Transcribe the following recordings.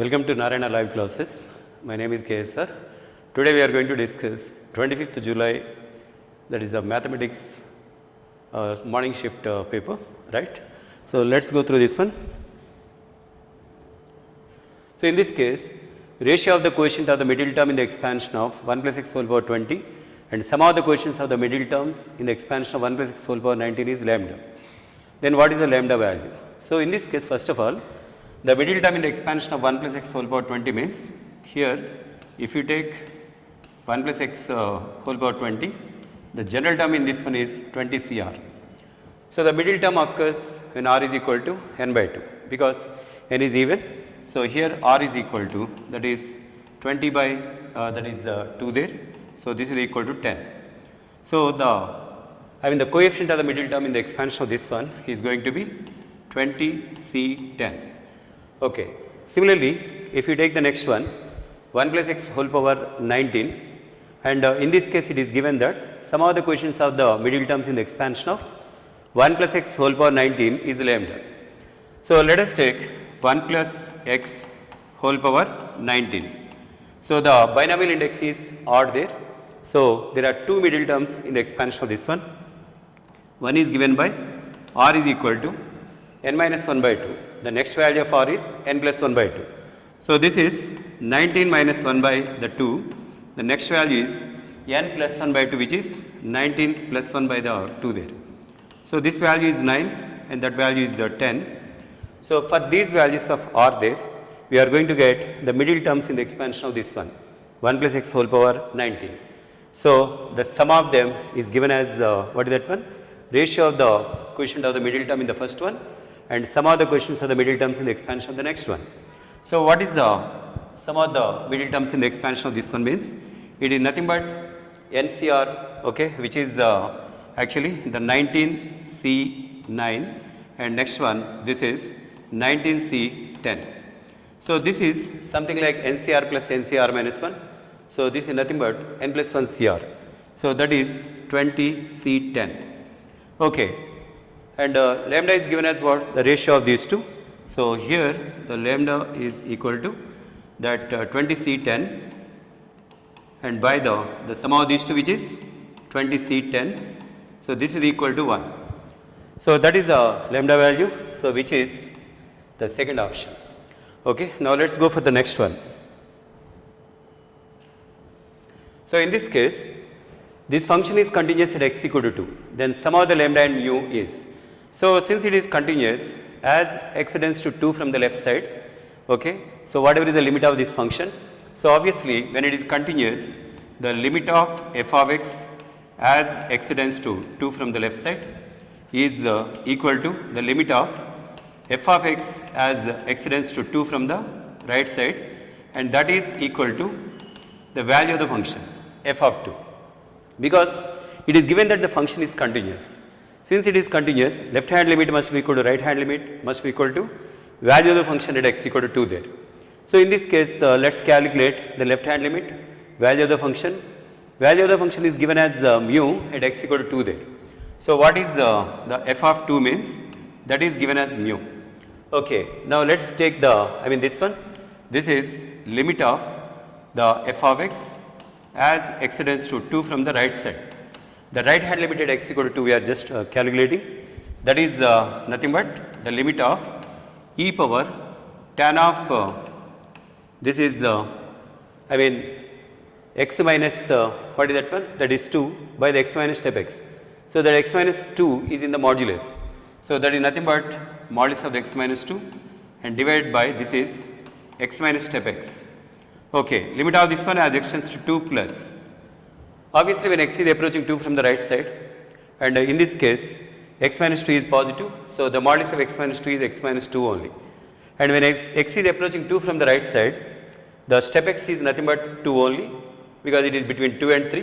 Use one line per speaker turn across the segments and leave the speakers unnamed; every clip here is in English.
Welcome to Narayana live classes. My name is KS sir. Today we are going to discuss 25th July, that is a mathematics morning shift paper, right? So let's go through this one. So in this case, ratio of the quotient of the middle term in the expansion of 1 plus x whole power 20 and sum of the quotients of the middle terms in the expansion of 1 plus x whole power 19 is lambda. Then what is the lambda value? So in this case, first of all, the middle term in the expansion of 1 plus x whole power 20 means here if you take 1 plus x whole power 20, the general term in this one is 20 CR. So the middle term occurs when r is equal to n by 2 because n is even. So here r is equal to, that is 20 by that is 2 there. So this is equal to 10. So the coefficient of the middle term in the expansion of this one is going to be 20 C10. Okay. Similarly, if you take the next one, 1 plus x whole power 19, and in this case it is given that sum of the quotients of the middle terms in the expansion of 1 plus x whole power 19 is lambda. So let us take 1 plus x whole power 19. So the binomial index is odd there. So there are two middle terms in the expansion of this one. One is given by r is equal to n minus 1 by 2. The next value of r is n plus 1 by 2. So this is 19 minus 1 by the 2. The next value is n plus 1 by 2, which is 19 plus 1 by the 2 there. So this value is 9 and that value is 10. So for these values of r there, we are going to get the middle terms in the expansion of this one, 1 plus x whole power 19. So the sum of them is given as what is that one? Ratio of the quotient of the middle term in the first one and sum of the quotients of the middle terms in the expansion of the next one. So what is the sum of the middle terms in the expansion of this one means? It is nothing but NCR, okay, which is actually the 19C9, and next one this is 19C10. So this is something like NCR plus NCR minus 1. So this is nothing but n plus 1 CR. So that is 20C10. Okay. And lambda is given as what? The ratio of these two. So here the lambda is equal to that 20C10 and by the sum of these two, which is 20C10. So this is equal to 1. So that is the lambda value, so which is the second option. Okay. Now let's go for the next one. So in this case, this function is continuous at x equal to 2. Then sum of the lambda and mu is. So since it is continuous, as x tends to 2 from the left side, okay, so whatever is the limit of this function, so obviously when it is continuous, the limit of f of x as x tends to 2 from the left side is equal to the limit of f of x as x tends to 2 from the right side, and that is equal to the value of the function f of 2, because it is given that the function is continuous. Since it is continuous, left hand limit must be equal to right hand limit must be equal to value of the function at x equal to 2 there. So in this case, let's calculate the left hand limit, value of the function. Value of the function is given as mu at x equal to 2 there. So what is the f of 2 means? That is given as mu. Okay. Now let's take this one. This is limit of the f of x as x tends to 2 from the right side. The right hand limit at x equal to 2 we are just calculating. That is nothing but the limit of e power tan of this is x minus what is that one? That is 2 by the x minus step x. So that x minus 2 is in the modulus. So that is nothing but modulus of the x minus 2 and divided by this is x minus step x. Okay, limit of this one as x tends to 2 plus. Obviously when x is approaching 2 from the right side, and in this case x minus 2 is positive, so the modulus of x minus 2 is x minus 2 only. And when x is approaching 2 from the right side, the step x is nothing but 2 only, because it is between 2 and 3.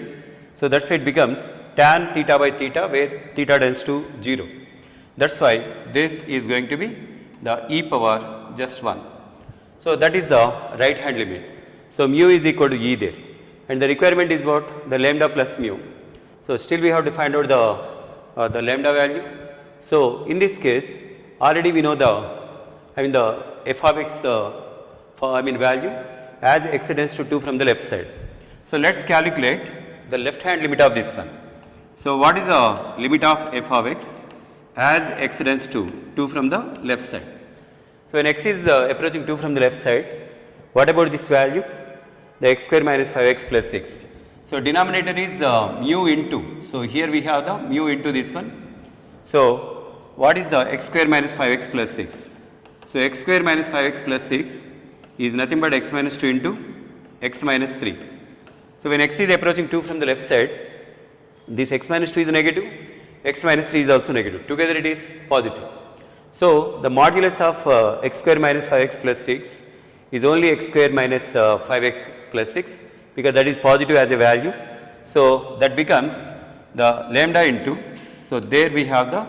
So that's why it becomes tan theta by theta, where theta tends to 0. That's why this is going to be the e power just 1. So that is the right hand limit. So mu is equal to e there. And the requirement is what? The lambda plus mu. So still we have to find out the lambda value. So in this case, already we know the f of x value as x tends to 2 from the left side. So let's calculate the left hand limit of this one. So what is the limit of f of x as x tends to 2 from the left side? So when x is approaching 2 from the left side, what about this value? The x square minus 5x plus 6. So denominator is mu into, so here we have the mu into this one. So what is the x square minus 5x plus 6? So x square minus 5x plus 6 is nothing but x minus 2 into x minus 3. So when x is approaching 2 from the left side, this x minus 2 is negative, x minus 3 is also negative. Together it is positive. So the modulus of x square minus 5x plus 6 is only x square minus 5x plus 6, because that is positive as a value. So that becomes the lambda into, so there we have the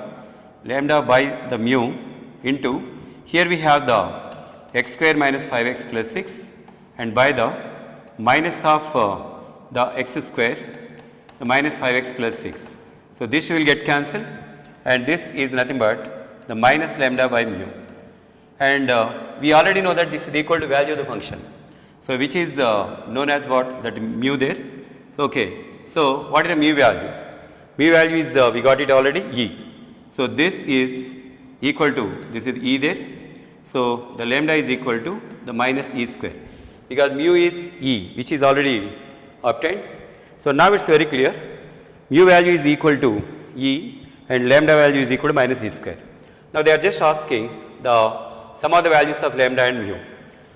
lambda by the mu into, here we have the x square minus 5x plus 6 and by the minus of the x square, the minus 5x plus 6. So this will get cancelled and this is nothing but the minus lambda by mu. And we already know that this is equal to value of the function. So which is known as what? That mu there. So okay. So what is the mu value? Mu value is, we got it already, e. So this is equal to, this is e there. So the lambda is equal to the minus e square, because mu is e, which is already obtained. So now it's very clear. Mu value is equal to e and lambda value is equal to minus e square. Now they are just asking the sum of the values of lambda and mu.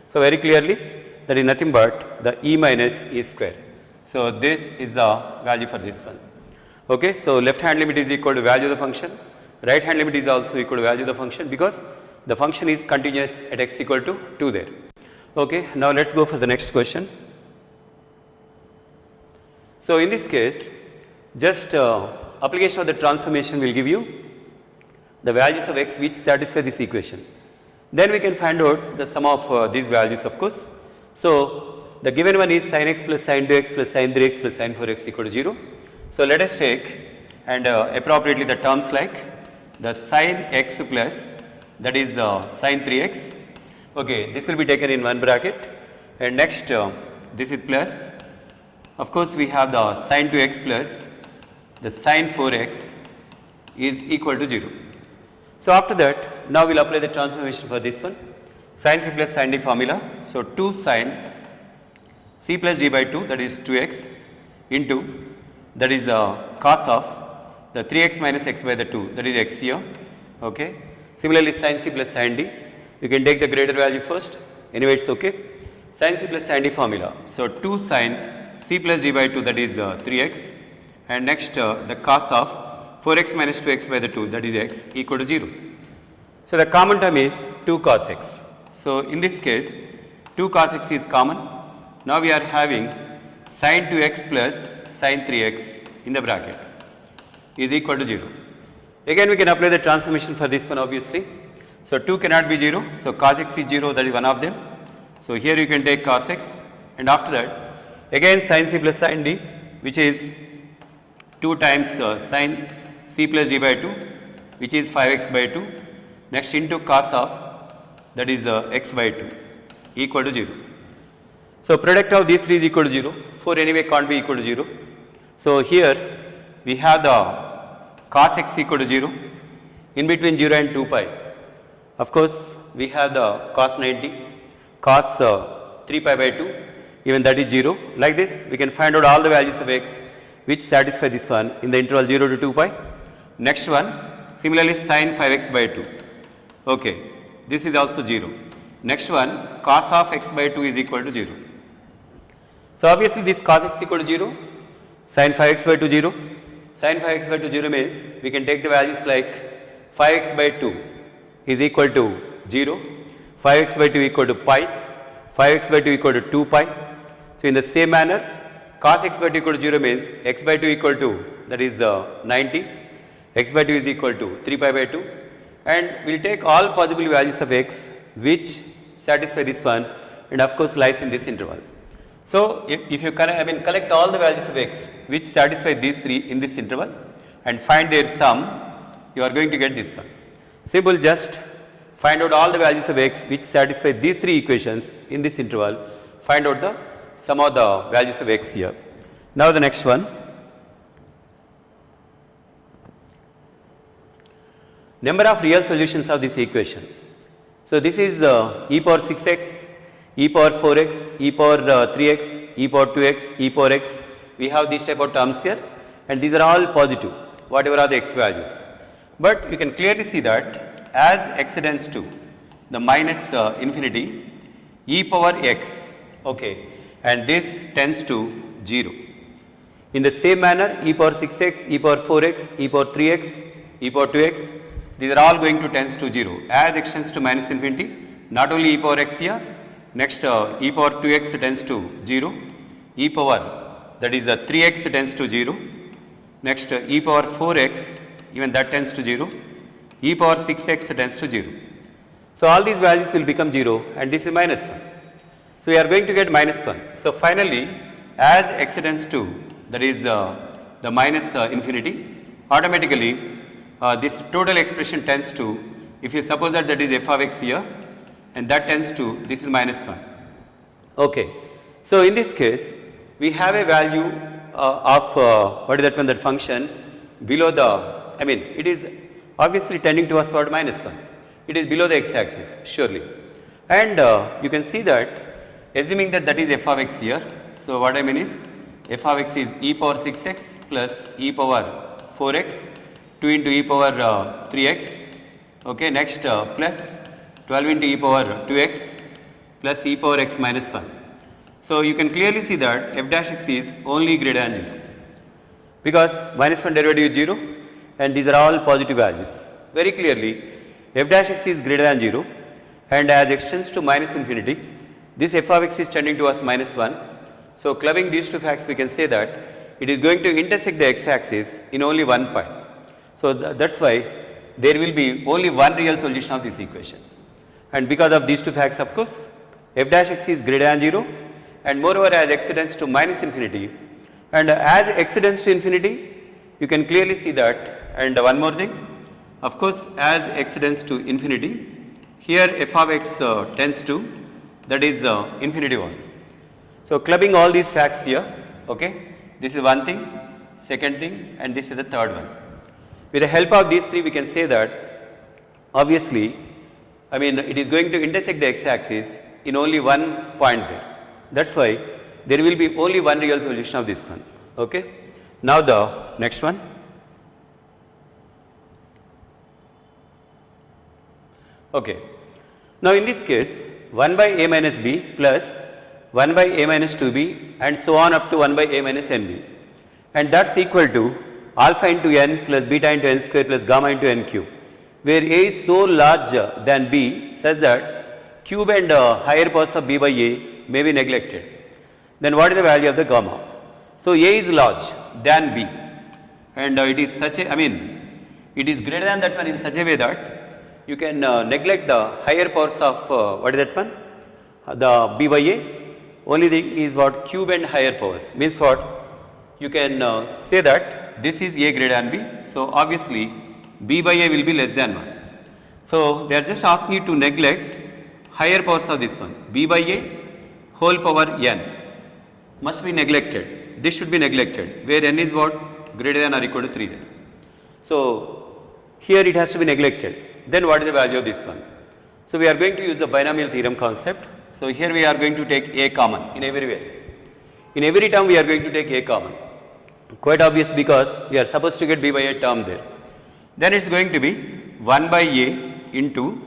So very clearly that is nothing but the e minus e square. So this is the value for this one. Okay, so left hand limit is equal to value of the function, right hand limit is also equal to value of the function, because the function is continuous at x equal to 2 there. Okay, now let's go for the next question. So in this case, just application of the transformation will give you the values of x which satisfy this equation. Then we can find out the sum of these values, of course. So the given one is sin x plus sin 2x plus sin 3x plus sin 4x equal to 0. So let us take and appropriately the terms like the sin x plus, that is sin 3x. Okay, this will be taken in one bracket, and next this is plus. Of course, we have the sin 2x plus the sin 4x is equal to 0. So after that, now we will apply the transformation for this one. Sin c plus sin d formula. So 2 sin c plus d by 2, that is 2x, into, that is cos of the 3x minus x by the 2, that is x here. Okay. Similarly, sin c plus sin d, you can take the greater value first, anyway it's okay. Sin c plus sin d formula. So 2 sin c plus d by 2, that is 3x, and next the cos of 4x minus 2x by the 2, that is x, equal to 0. So the common term is 2 cos x. So in this case, 2 cos x is common. Now we are having sin 2x plus sin 3x in the bracket is equal to 0. Again we can apply the transformation for this one, obviously. So 2 cannot be 0, so cos x is 0, that is one of them. So here you can take cos x, and after that again sin c plus sin d, which is 2 times sin c plus d by 2, which is 5x by 2, next into cos of, that is x by 2, equal to 0. So product of these three is equal to 0, 4 anyway can't be equal to 0. So here we have the cos x equal to 0, in between 0 and 2 pi. Of course, we have the cos 90, cos 3 pi by 2, even that is 0. Like this, we can find out all the values of x which satisfy this one in the interval 0 to 2 pi. Next one, similarly sin 5x by 2. Okay, this is also 0. Next one, cos of x by 2 is equal to 0. So obviously this cos x equal to 0, sin 5x by 2 0. Sin 5x by 2 0 means we can take the values like 5x by 2 is equal to 0, 5x by 2 equal to pi, 5x by 2 equal to 2 pi. So in the same manner, cos x by 2 equal to 0 means x by 2 equal to, that is 90, x by 2 is equal to 3 pi by 2, and we will take all possible values of x which satisfy this one, and of course lies in this interval. So if you collect all the values of x which satisfy these three in this interval and find their sum, you are going to get this one. Simple, just find out all the values of x which satisfy these three equations in this interval, find out the sum of the values of x here. Now the next one, number of real solutions of this equation. So this is e power 6x, e power 4x, e power 3x, e power 2x, e power x. We have these type of terms here, and these are all positive, whatever are the x values. But you can clearly see that as x tends to the minus infinity, e power x, okay, and this tends to 0. In the same manner, e power 6x, e power 4x, e power 3x, e power 2x, these are all going to tends to 0 as x tends to minus infinity. Not only e power x here, next e power 2x tends to 0, e power that is 3x tends to 0, next e power 4x even that tends to 0, e power 6x tends to 0. So all these values will become 0 and this is minus 1. So we are going to get minus 1. So finally as x tends to that is the minus infinity, automatically this total expression tends to, if you suppose that that is f of x here and that tends to this is minus 1. Okay. So in this case we have a value of what is that one, that function below the, I mean it is obviously tending towards minus 1. It is below the x axis surely, and you can see that assuming that that is f of x here. So what I mean is f of x is e power 6x plus e power 4x 2 into e power 3x, okay, next plus 12 into e power 2x plus e power x minus 1. So you can clearly see that f dash x is only greater than 0 because minus 1 derivative is 0 and these are all positive values. Very clearly f dash x is greater than 0 and as x tends to minus infinity, this f of x is tending towards minus 1. So clubbing these two facts, we can say that it is going to intersect the x axis in only one point. So that's why there will be only one real solution of this equation, and because of these two facts, of course, f dash x is greater than 0 and moreover as x tends to minus infinity, and as x tends to infinity you can clearly see that. And one more thing, of course as x tends to infinity, here f of x tends to that is infinity 1. So clubbing all these facts here, okay, this is one thing, second thing, and this is the third one. With the help of these three we can say that obviously, I mean it is going to intersect the x axis in only one point there. That's why there will be only one real solution of this one. Okay. Now the next one. Okay. Now in this case 1 by a minus b plus 1 by a minus 2b and so on up to 1 by a minus nb, and that's equal to alpha into n plus beta into n square plus gamma into n cube, where a is so large than b such that cube and higher powers of b by a may be neglected. Then what is the value of the gamma? So a is large than b and it is such a, I mean it is greater than that one in such a way that you can neglect the higher powers of what is that one, the b by a. Only thing is what, cube and higher powers, means what, you can say that this is a greater than b. So obviously b by a will be less than 1. So they are just asking you to neglect higher powers of this one, b by a whole power n must be neglected. This should be neglected, where n is what, greater than or equal to 3 there. So here it has to be neglected. Then what is the value of this one? So we are going to use the binomial theorem concept. So here we are going to take a common in everywhere. In every term we are going to take a common. Quite obvious because we are supposed to get b by a term there. Then it's going to be 1 by a into,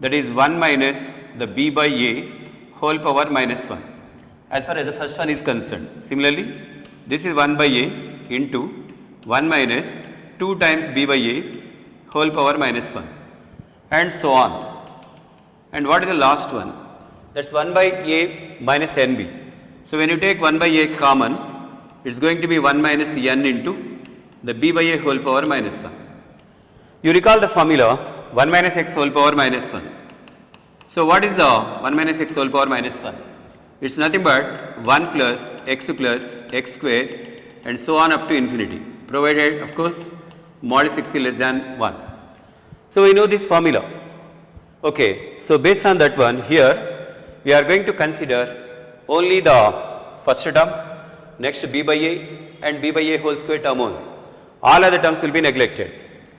that is 1 minus the b by a whole power minus 1 as far as the first one is concerned. Similarly, this is 1 by a into 1 minus 2 times b by a whole power minus 1 and so on. And what is the last one? That's 1 by a minus nb. So when you take 1 by a common, it's going to be 1 minus n into the b by a whole power minus 1. You recall the formula 1 minus x whole power minus 1. So what is the 1 minus x whole power minus 1? It's nothing but 1 plus x square and so on up to infinity, provided of course mod x is less than 1. So we know this formula. Okay, so based on that one, here we are going to consider only the first term, next b by a and b by a whole square term only. All other terms will be neglected.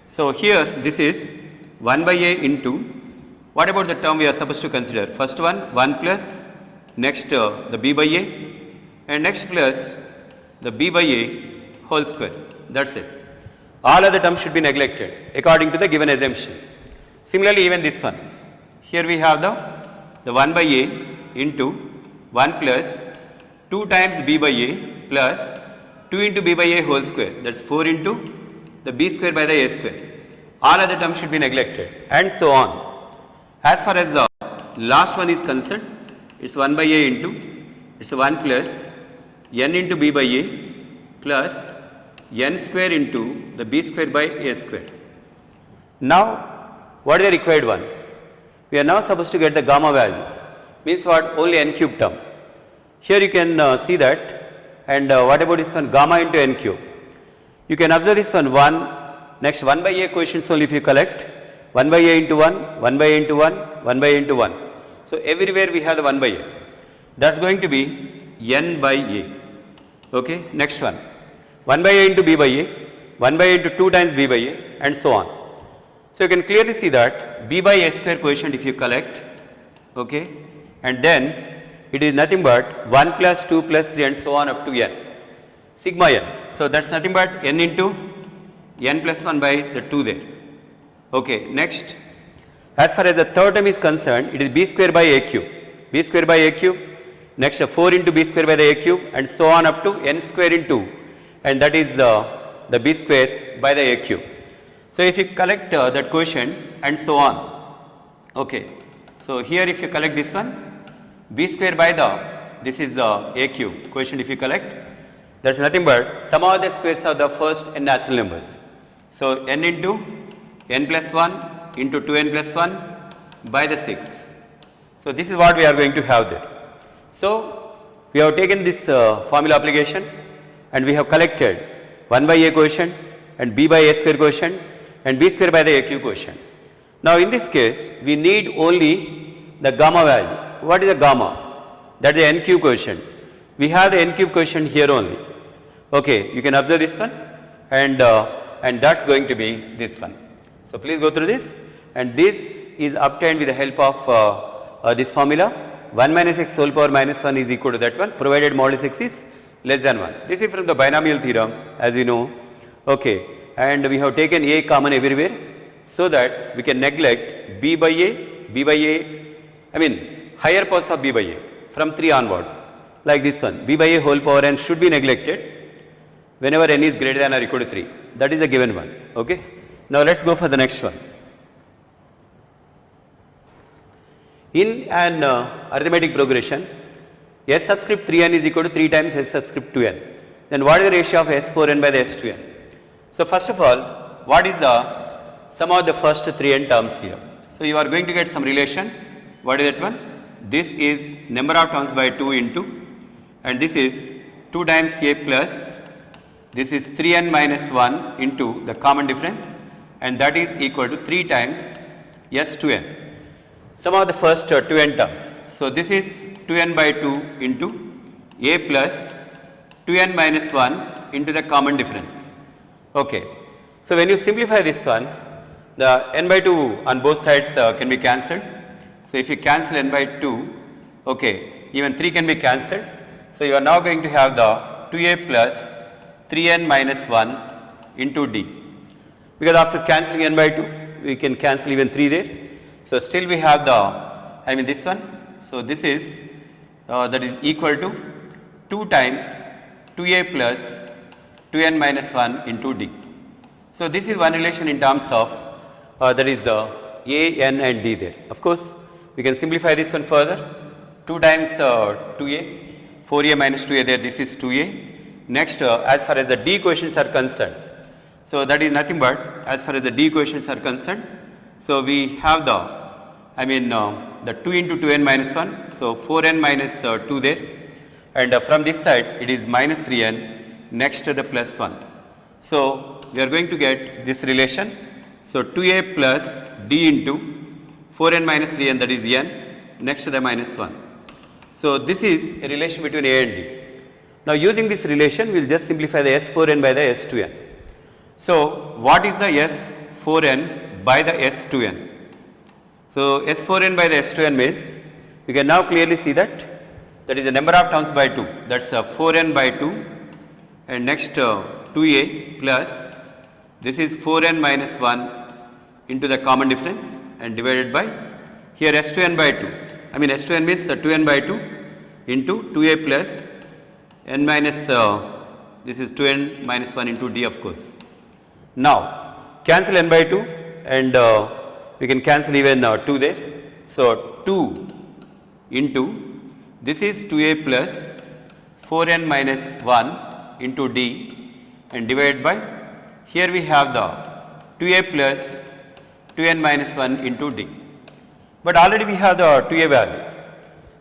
So here this is 1 by a into, what about the term we are supposed to consider? First one 1 plus, next the b by a, and next plus the b by a whole square. That's it. All other terms should be neglected according to the given assumption. Similarly, even this one. Here we have the 1 by a into 1 plus 2 times b by a plus 2 into b by a whole square. That's 4 into the b square by the a square. All other terms should be neglected, and so on. As far as the last one is concerned, it's 1 by a into, it's 1 plus n into b by a plus n square into the b square by a square. Now, what is the required one? We are now supposed to get the gamma value. Means what? Only n cube term. Here you can see that, and what about this one? Gamma into n cube. You can observe this one 1, next 1 by a coefficients only if you collect, 1 by a into 1, 1 by a into 1, 1 by a into 1. So everywhere we have the 1 by a. That's going to be n by a. Okay, next one. 1 by a into b by a, 1 by a into 2 times b by a, and so on. So you can clearly see that b by a square coefficient if you collect, okay, and then it is nothing but 1 plus 2 plus 3 and so on up to n, sigma n. So that's nothing but n into n plus 1 by the 2 there. Okay, next, as far as the third term is concerned, it is b square by a cube, b square by a cube, next 4 into b square by the a cube, and so on up to n square into, and that is the b square by the a cube. So if you collect that quotient and so on, okay. So here if you collect this one, b square by the, this is the a cube quotient if you collect, that's nothing but sum of the squares of the first n natural numbers. So n into n plus 1 into 2n plus 1 by the 6. So this is what we are going to have there. So we have taken this formula application and we have collected 1 by a quotient and b by a square quotient and b square by the a cube quotient. Now in this case we need only the gamma value. What is the gamma? That is the n cube quotient. We have the n cube quotient here only. Okay, you can observe this one, and that's going to be this one. So please go through this, and this is obtained with the help of this formula. 1 minus x whole power minus 1 is equal to that one, provided modulus x is less than 1. This is from the binomial theorem, as we know. Okay, and we have taken a common everywhere, so that we can neglect b by a, I mean higher powers of b by a from 3 onwards, like this one. B by a whole power n should be neglected whenever n is greater than or equal to 3. That is a given one. Okay. Now let's go for the next one. In an arithmetic progression, s subscript 3n is equal to 3 times s subscript 2n. Then what is the ratio of s4n by the s2n? So first of all, what is the sum of the first 3n terms here? So you are going to get some relation. What is that one? This is number of terms by 2 into, and this is 2 times a plus, this is 3n minus 1 into the common difference, and that is equal to 3 times s2n. Sum of the first 2n terms. So this is 2n by 2 into a plus 2n minus 1 into the common difference. Okay. So when you simplify this one, the n by 2 on both sides can be cancelled. So if you cancel n by 2, okay, even 3 can be cancelled. So you are now going to have the 2a plus 3n minus 1 into d. Because after cancelling n by 2, we can cancel even 3 there. So still we have the, I mean this one. So this is, that is equal to 2 times 2a plus 2n minus 1 into d. So this is one relation in terms of, that is the a, n and d there. Of course, we can simplify this one further. 2 times 2a, 4a minus 2a there, this is 2a. Next, as far as the d quotients are concerned, so that is nothing but, as far as the d quotients are concerned, so we have the, I mean the 2 into 2n minus 1, so 4n minus 2 there, and from this side it is minus 3n, next to the plus 1. So we are going to get this relation. So 2a plus d into 4n minus 3n, that is n, next to the minus 1. So this is a relation between a and d. Now using this relation, we will just simplify the s4n by the s2n. So what is the s4n by the s2n? So s4n by the s2n means, you can now clearly see that is the number of terms by 2, that's 4n by 2, and next 2a plus, this is 4n minus 1 into the common difference and divided by, here s2n by 2, I mean s2n means 2n by 2 into 2a plus n minus, this is 2n minus 1 into d of course. Now cancel n by 2 and we can cancel even 2 there. So 2 into, this is 2a plus 4n minus 1 into d and divided by, here we have the 2a plus 2n minus 1 into d. But already we have the 2a value.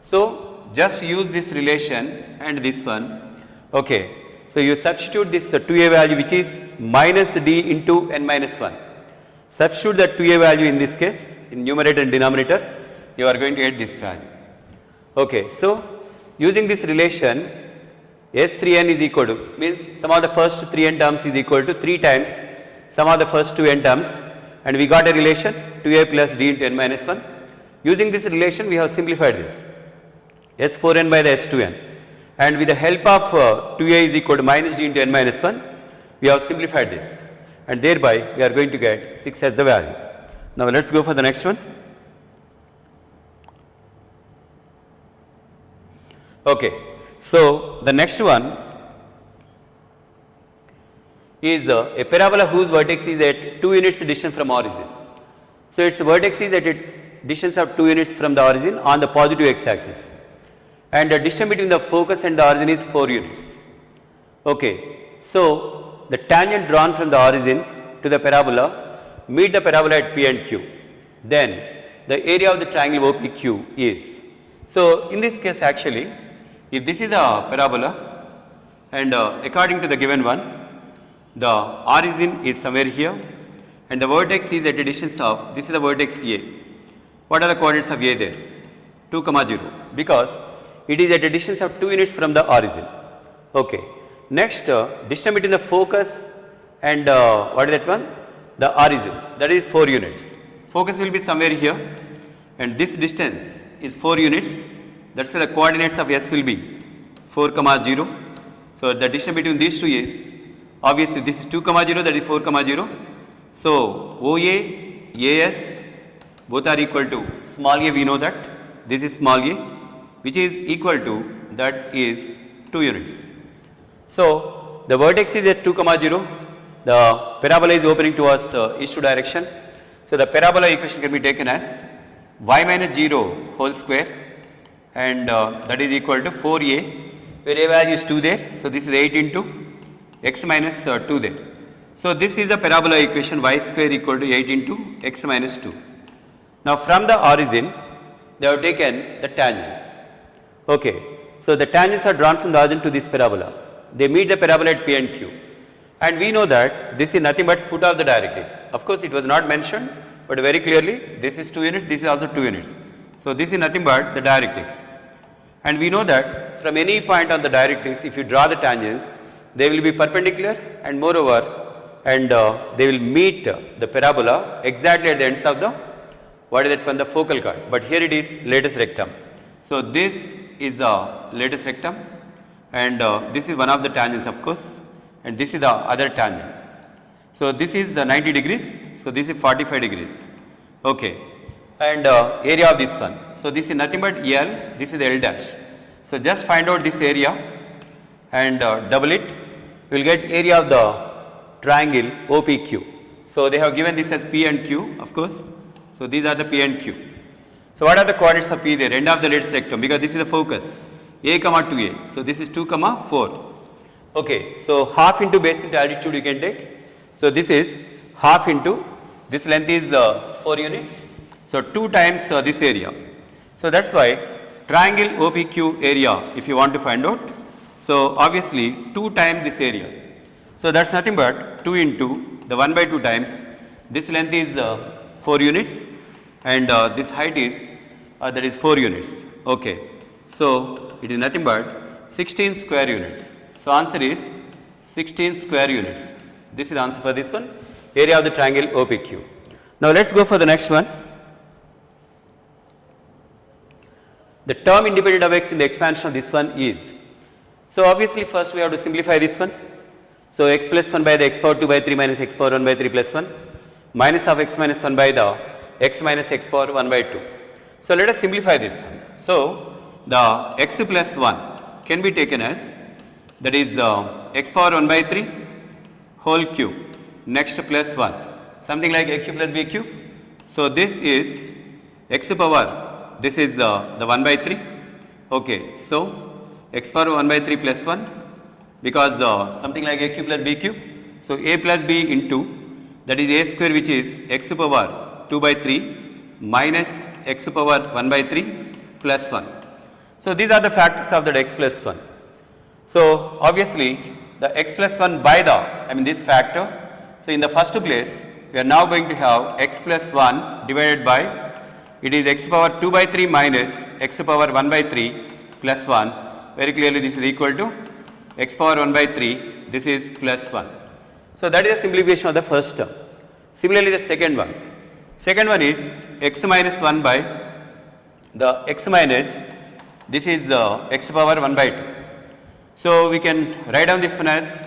So just use this relation and this one. Okay. So you substitute this 2a value which is minus d into n minus 1. Substitute that 2a value in this case, in numerator and denominator, you are going to get this value. Okay. So using this relation, S3n is equal to, means sum of the first 3n terms is equal to 3 times sum of the first 2n terms, and we got a relation 2a plus d into n minus 1. Using this relation, we have simplified this S4n by the S2n, and with the help of 2a is equal to minus d into n minus 1, we have simplified this, and thereby we are going to get 6 as the value. Now let's go for the next one. Okay. So the next one is a parabola whose vertex is at 2 units distance from origin. So its vertex is at a distance of 2 units from the origin on the positive x-axis, and the distance between the focus and the origin is 4 units. Okay. So the tangent drawn from the origin to the parabola meet the parabola at P and Q. Then the area of the triangle OPQ is. So in this case actually, if this is a parabola and according to the given one, the origin is somewhere here and the vertex is at a distance of, this is the vertex A. What are the coordinates of A there? 2, 0, because it is at a distance of 2 units from the origin. Okay. Next, distance between the focus and what is that one? The origin, that is 4 units. Focus will be somewhere here and this distance is 4 units. That's why the coordinates of S will be 4, 0. So the distance between these two is, obviously this is 2, 0, that is 4, 0. So OA, AS, both are equal to small a, we know that. This is small a, which is equal to, that is 2 units. So the vertex is at 2, 0. The parabola is opening towards east direction. So the parabola equation can be taken as y minus 0 whole square, and that is equal to 4a, where a value is 2 there. So this is 8 into x minus 2 there. So this is the parabola equation, y square equal to 8 into x minus 2. Now from the origin, they have taken the tangents. Okay. So the tangents are drawn from the origin to this parabola. They meet the parabola at P and Q. And we know that this is nothing but foot of the directrix. Of course, it was not mentioned, but very clearly this is 2 units, this is also 2 units. So this is nothing but the directrix. And we know that from any point on the directrix, if you draw the tangents, they will be perpendicular and moreover, and they will meet the parabola exactly at the ends of the, what is that one, the focal chord. But here it is latus rectum. So this is the latus rectum, and this is one of the tangents of course, and this is the other tangent. So this is 90 degrees, so this is 45 degrees. Okay. And area of this one. So this is nothing but L, this is L dash. So just find out this area and double it, we will get area of the triangle OPQ. So they have given this as P and Q of course. So these are the P and Q. So what are the coordinates of P there? End of the latus rectum, because this is the focus, A, 2A. So this is 2, 4. Okay. So half into base into altitude you can take. So this is half into, this length is 4 units. So 2 times this area. So that's why triangle OPQ area, if you want to find out, so obviously 2 times this area. So that's nothing but 2 into the 1 by 2 times, this length is 4 units and this height is that is 4 units. Okay, so it is nothing but 16 square units. So answer is 16 square units. This is the answer for this one, area of the triangle OPQ. Now let's go for the next one. The term independent of x in the expansion of this one is, so obviously first we have to simplify this one. So x plus 1 by the x power 2 by 3 minus x power 1 by 3 plus 1 minus of x minus 1 by the x minus x power 1 by 2. So let us simplify this one. So the x plus 1 can be taken as, that is x power 1 by 3 whole cube, next plus 1, something like a cube plus b cube. So this is x power, this is the 1 by 3. Okay, so x power 1 by 3 plus 1, because something like a cube plus b cube. So a plus b into, that is a square, which is x power 2 by 3 minus x power 1 by 3 plus 1. So these are the factors of that x plus 1. So obviously the x plus 1 by the, this factor. So in the first place we are now going to have x plus 1 divided by, it is x power 2 by 3 minus x power 1 by 3 plus 1. Very clearly this is equal to x power 1 by 3, this is plus 1. So that is the simplification of the first term. Similarly the second one. Second one is x minus 1 by the x minus, this is x power 1 by 2. So we can write down this one as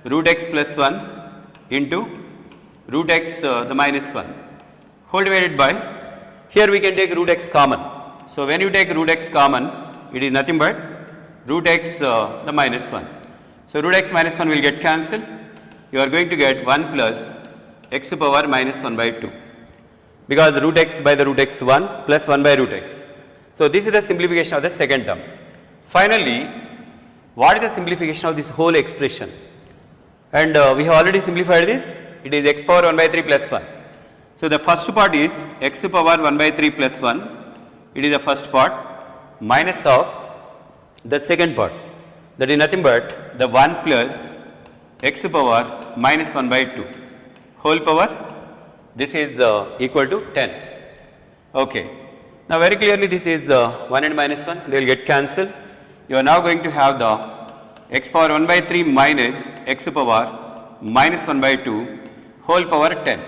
root x plus 1 into root x the minus 1 whole divided by, here we can take root x common. So when you take root x common, it is nothing but root x the minus 1. So root x minus 1 will get cancelled. You are going to get 1 plus x power minus 1 by 2, because root x by the root x 1 plus 1 by root x. So this is the simplification of the second term. Finally, what is the simplification of this whole expression? And we have already simplified this. It is x power 1 by 3 plus 1. So the first part is x power 1 by 3 plus 1. It is the first part minus of the second part, that is nothing but the 1 plus x power minus 1 by 2 whole power, this is equal to 10. Okay. Now very clearly this is 1 and minus 1, they will get cancelled. You are now going to have the x power 1 by 3 minus x power minus 1 by 2 whole power 10.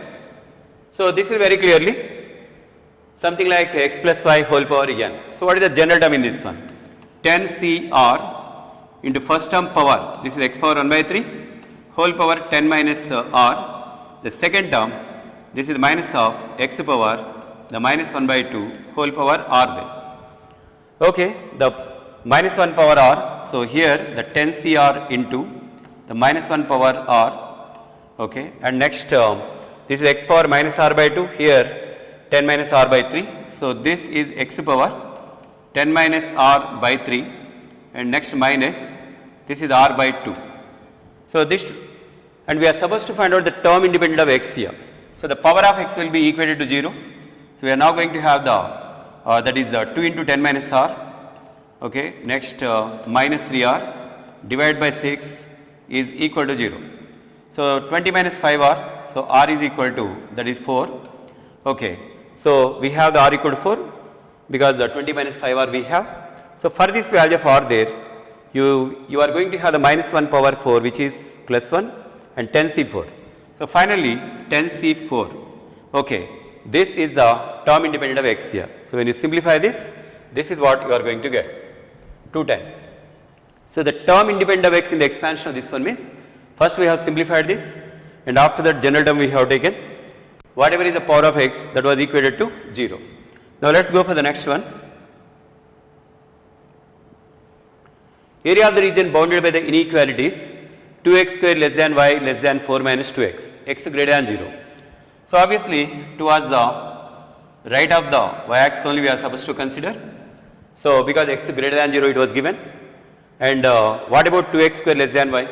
So this is very clearly something like x plus y whole power n. So what is the general term in this one? 10 CR into first term power, this is x power 1 by 3 whole power 10 minus r. The second term, this is minus of x power the minus 1 by 2 whole power r there. Okay, the minus 1 power r. So here the 10 CR into the minus 1 power r. Okay, and next this is x power minus r by 2, here 10 minus r by 3. So this is x power 10 minus r by 3, and next minus, this is r by 2. So this, and we are supposed to find out the term independent of x here. So the power of x will be equated to 0. So we are now going to have the that is 2 into 10 minus r. Okay, next minus 3r divided by 6 is equal to 0. So 20 minus 5r, so r is equal to, that is 4. Okay, so we have the r equal to 4 because the 20 minus 5r we have. So for this value of r there, you are going to have the minus 1 power 4, which is plus 1, and 10c4. So finally 10c4. Okay, this is the term independent of x here. So when you simplify this, this is what you are going to get, 210. So the term independent of x in the expansion of this one means, first we have simplified this, and after that general term we have taken whatever is the power of x that was equated to 0. Now let's go for the next one. Area of the region bounded by the inequalities 2x square less than y less than 4 minus 2x, x greater than 0. So obviously towards the right of the y-axis only we are supposed to consider. So because x greater than 0 it was given, and what about 2x square less than y?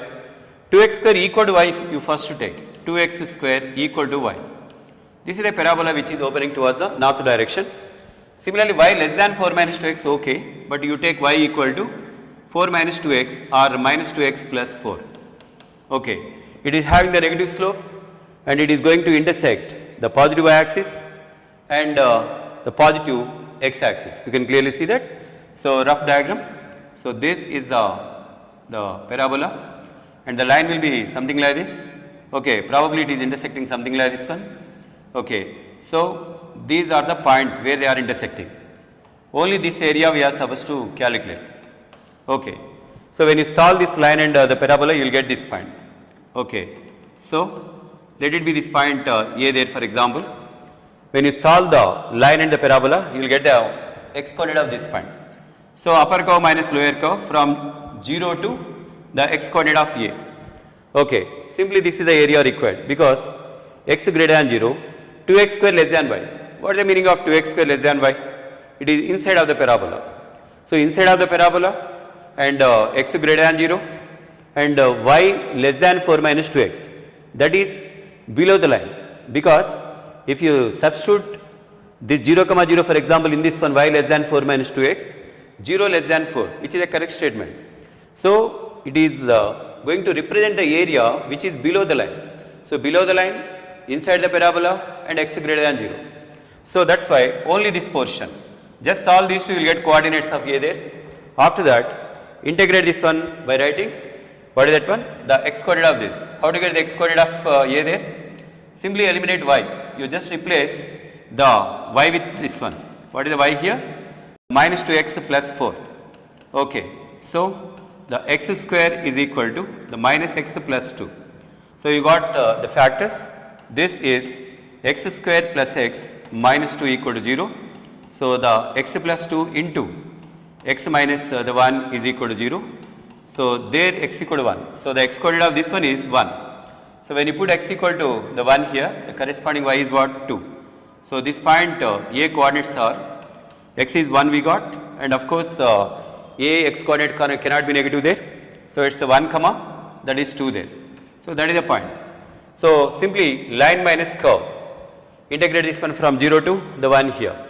2x square equal to y you first to take, 2x square equal to y. This is a parabola which is opening towards the north direction. Similarly y less than 4 minus 2x, okay, but you take y equal to 4 minus 2x or minus 2x plus 4. Okay, it is having the negative slope and it is going to intersect the positive y axis, and the positive x-axis. You can clearly see that. So, rough diagram. So, this is the parabola and the line will be something like this. Okay, probably it is intersecting something like this one. Okay, so these are the points where they are intersecting. Only this area we are supposed to calculate. Okay, so when you solve this line and the parabola, you will get this point. Okay, so let it be this point A there for example. When you solve the line and the parabola, you will get the x coordinate of this point. So upper curve minus lower curve from 0 to the x coordinate of A. Okay, simply this is the area required because x greater than 0, 2x square less than y. What is the meaning of 2x square less than y? It is inside of the parabola. So inside of the parabola and x greater than 0 and y less than 4 minus 2x, that is below the line, because if you substitute this 0 comma 0 for example in this one, y less than 4 minus 2x, 0 less than 4, which is a correct statement. So it is going to represent the area which is below the line. So below the line, inside the parabola and x greater than 0. So that's why only this portion. Just solve these two, you will get coordinates of A there. After that, integrate this one by writing, what is that one? The x coordinate of this. How to get the x coordinate of A there? Simply eliminate y. You just replace the y with this one. What is the y here? Minus 2x plus 4. Okay. So the x square is equal to the minus x plus 2. So you got the factors. This is x square plus x minus 2 equal to 0. So the x plus 2 into x minus the 1 is equal to 0. So there x equal to 1. So the x coordinate of this one is 1. So when you put x equal to the 1 here, the corresponding y is what? 2. So this point A coordinates are x is 1 we got, and of course A x coordinate cannot be negative there. So it's a 1 comma, that is 2 there. So that is the point. So simply line minus curve, integrate this one from 0 to the 1 here.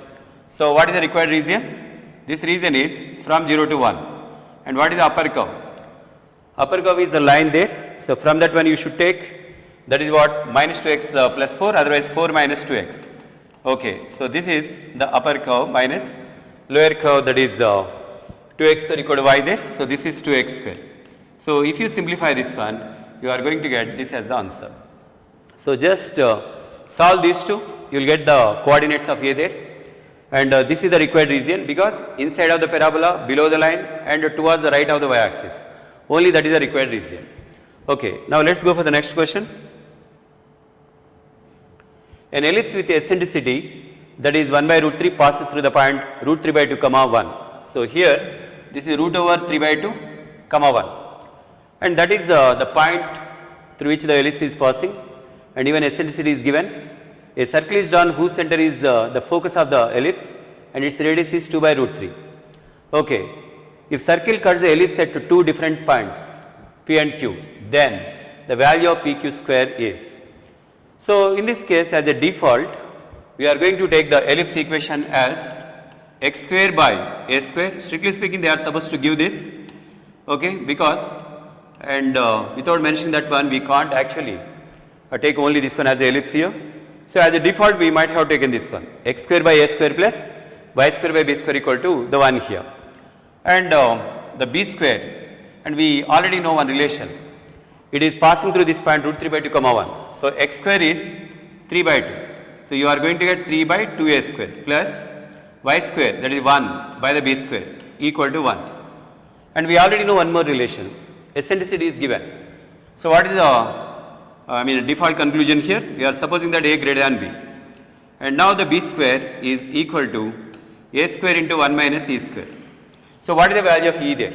So what is the required region? This region is from 0 to 1. And what is the upper curve? Upper curve is the line there. So from that one you should take, that is what, minus 2x plus 4, otherwise 4 minus 2x. Okay, so this is the upper curve minus lower curve, that is 2x square equal to y there. So this is 2x square. So if you simplify this one, you are going to get this as the answer. So just solve these two, you will get the coordinates of A there. And this is the required region because inside of the parabola, below the line and towards the right of the y-axis. Only that is the required region. Okay, now let's go for the next question. An ellipse with eccentricity, that is 1 by root 3, passes through the point root 3 by 2 comma 1. So here this is root over 3 by 2 comma 1, and that is the point through which the ellipse is passing, and even eccentricity is given. A circle is drawn whose center is the focus of the ellipse and its radius is 2 by root 3. Okay, if circle cuts the ellipse at two different points P and Q, then the value of PQ square is. So in this case, as a default, we are going to take the ellipse equation as x square by a square. Strictly speaking, they are supposed to give this, okay, because and without mentioning that one, we can't actually take only this one as the ellipse here. So as a default, we might have taken this one, x square by a square plus y square by b square equal to the one here, and the b square, and we already know one relation. It is passing through this point root 3 by 2 comma 1. So x square is 3 by 2. So you are going to get 3 by 2a square plus y square, that is 1 by the b square equal to 1. And we already know one more relation, eccentricity is given. So what is the default conclusion here? We are supposing that a greater than b. And now the b square is equal to a square into 1 minus e square. So what is the value of e there?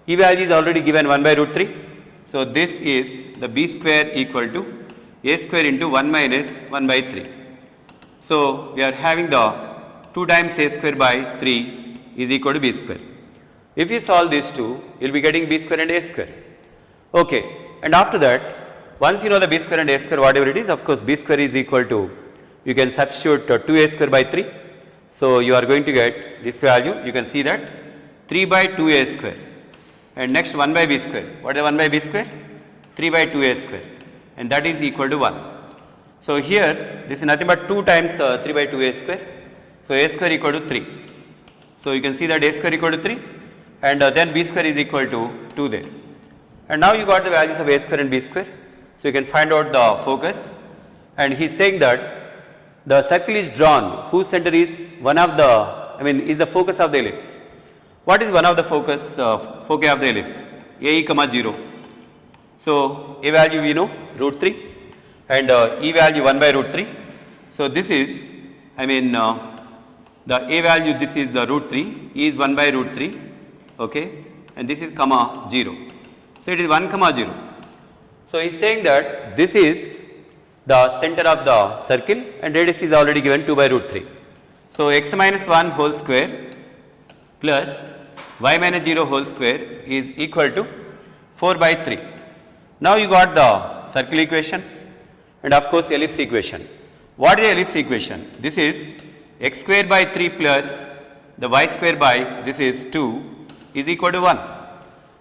E value is already given 1 by root 3. So this is the b square equal to a square into 1 minus 1 by 3. So we are having the 2 times a square by 3 is equal to b square. If you solve these two, you will be getting b square and a square. Okay, and after that, once you know the b square and a square, whatever it is, of course b square is equal to, you can substitute 2a square by 3. So you are going to get this value, you can see that 3 by 2a square. And next 1 by b square. What is 1 by b square? 3 by 2a square, and that is equal to 1. So here this is nothing but 2 times 3 by 2a square. So a square equal to 3. So you can see that a square equal to 3 and then b square is equal to 2 there. And now you got the values of a square and b square. So you can find out the focus, and he is saying that the circle is drawn whose center is one of the, is the focus of the ellipse. What is one of the foci of the ellipse? A comma 0. So a value we know root 3 and e value 1 by root 3. So this is, the a value, this is the root 3, e is 1 by root 3, okay, and this is comma 0. So it is 1 comma 0. So he is saying that this is the center of the circle and radius is already given 2 by root 3. So x minus 1 whole square plus y minus 0 whole square is equal to 4 by 3. Now you got the circle equation and of course ellipse equation. What is the ellipse equation? This is x square by 3 plus the y square by this is 2 is equal to 1.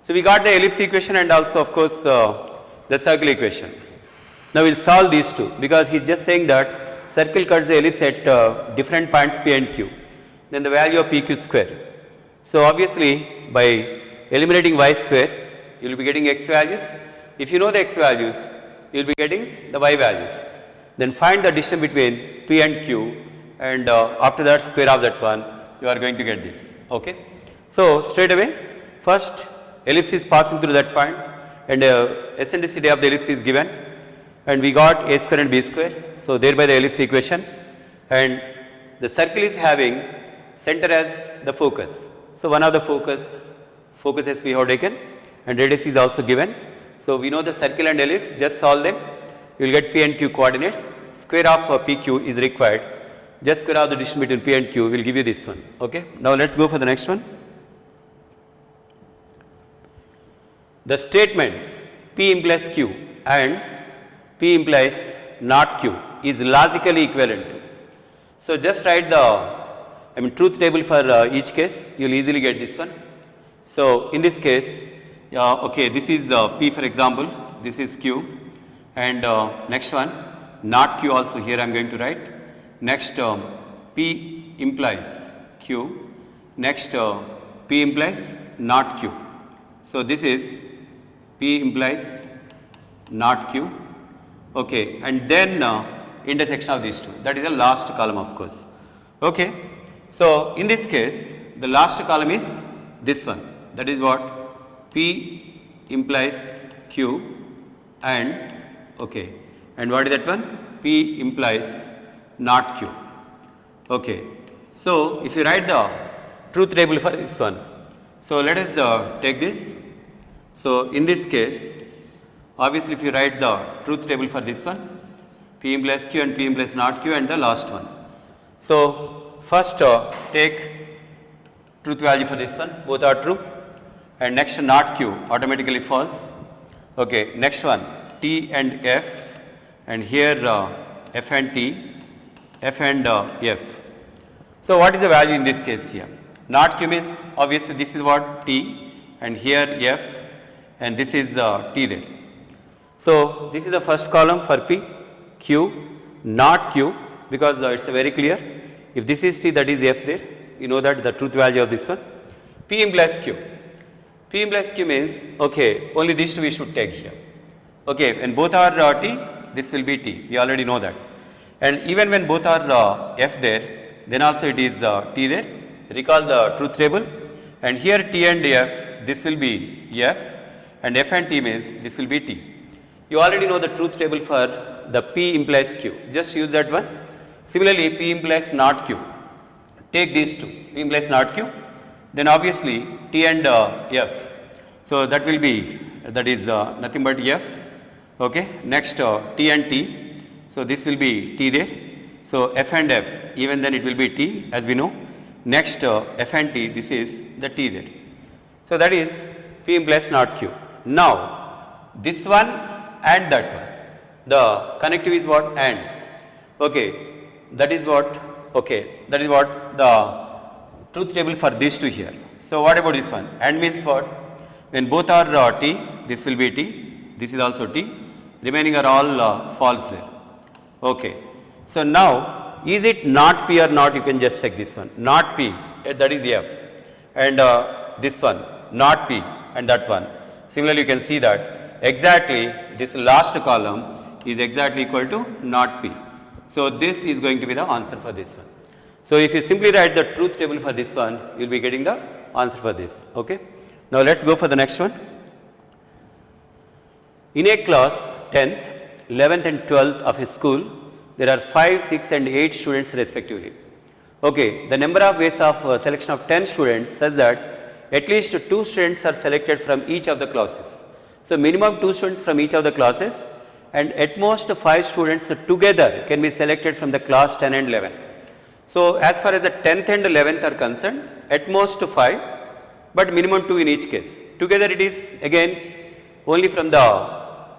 So we got the ellipse equation and also of course the circle equation. Now we will solve these two because he is just saying that circle cuts the ellipse at different points p and q. Then the value of pq square. So obviously by eliminating y square you will be getting x values. If you know the x values you will be getting the y values. Then find the distance between p and q and after that square of that one you are going to get this. Okay. So straight away first ellipse is passing through that point and eccentricity of the ellipse is given and we got a square and b square. So thereby the ellipse equation, and the circle is having center as the focus. So one of the focuses we have taken and radius is also given. So we know the circle and ellipse, just solve them. You will get p and q coordinates. Square of pq is required. Just square of the distance between p and q will give you this one. Okay. Now let's go for the next one. The statement p implies q and p implies not q is logically equivalent to. So just write the truth table for each case. You will easily get this one. So in this case, okay, this is p for example. This is q, and next one not q also here I am going to write. Next p implies q. Next p implies not q. So this is p implies not q. Okay, and then intersection of these two. That is the last column of course. Okay. So in this case the last column is this one. That is what p implies q and okay, and what is that one? P implies not q. Okay. So if you write the truth table for this one, so let us take this. So in this case obviously if you write the truth table for this one, p implies q and p implies not q and the last one. So first take truth value for this one, both are true, and next not q automatically false. Okay, next one t and f, and here f and t, f and f. So what is the value in this case here? Not q means obviously this is what t and here f and this is t there. So this is the first column for p, q, not q, because it's very clear. If this is t, that is f there. You know that the truth value of this one. P implies q. P implies q means okay, only these two we should take here. Okay, when both are t, this will be t. We already know that. And even when both are f there, then also it is t there. Recall the truth table. And here t and f, this will be f, and f and t means this will be t. You already know the truth table for the p implies q. Just use that one. Similarly, p implies not q. Take these two. P implies not q. Then obviously t and f. So that will be, that is nothing but f. Okay. Next t and t. So this will be t there. So f and f, even then it will be t as we know. Next f and t, this is the t there. So that is p implies not q. Now this one and that one, the connective is what? And. Okay, that is what? Okay, that is what the truth table for these two here. So what about this one? And means what? When both are t, this will be t, this is also t, remaining are all false there. Okay. So now is it not P or not? You can just check this one. Not P, that is F. And this one, not P, and that one. Similarly, you can see that exactly this last column is exactly equal to not P. So, this is going to be the answer for this one. So, if you simply write the truth table for this one, you will be getting the answer for this. Okay. Now, let us go for the next one. In a class 10th, 11th and 12th of a school, there are 5, 6 and 8 students respectively. Okay, the number of ways of selection of 10 students such that at least 2 students are selected from each of the classes. So, minimum 2 students from each of the classes and at most 5 students together can be selected from the class 10 and 11. So, as far as the 10th and 11th are concerned, at most 5, but minimum 2 in each case. Together it is again only from the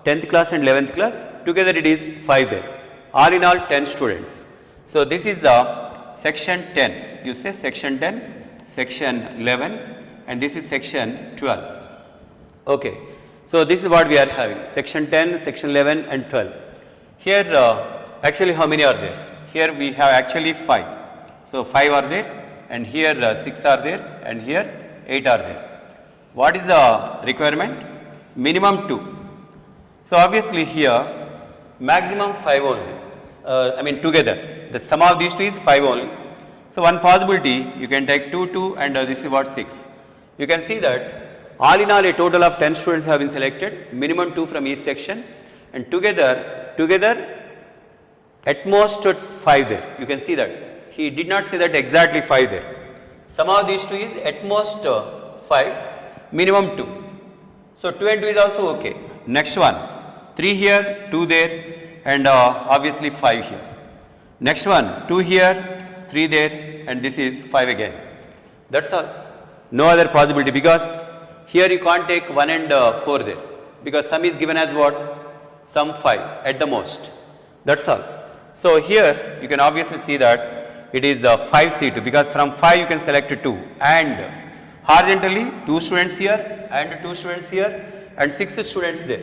10th class and 11th class, together it is 5 there. All in all 10 students. So, this is the section 10, you say section 10, section 11 and this is section 12. Okay. So, this is what we are having section 10, section 11 and 12. Here actually how many are there? Here we have actually 5. So, 5 are there and here 6 are there and here 8 are there. What is the requirement? Minimum 2. So, obviously here maximum 5 only, together the sum of these two is 5 only. So, one possibility you can take 2 and this is what 6. You can see that all in all a total of 10 students have been selected, minimum 2 from each section and together at most 5 there. You can see that he did not say that exactly 5 there. Sum of these two is at most 5, minimum 2. So, 2 and 2 is also okay. Next one, 3 here, 2 there and obviously 5 here. Next one, 2 here, 3 there and this is 5 again. That is all. No other possibility because here you can't take 1 and 4 there because sum is given as what? Sum 5 at the most. That is all. So, here you can obviously see that it is 5C2 because from 5 you can select 2 and horizontally 2 students here and 2 students here and 6 students there.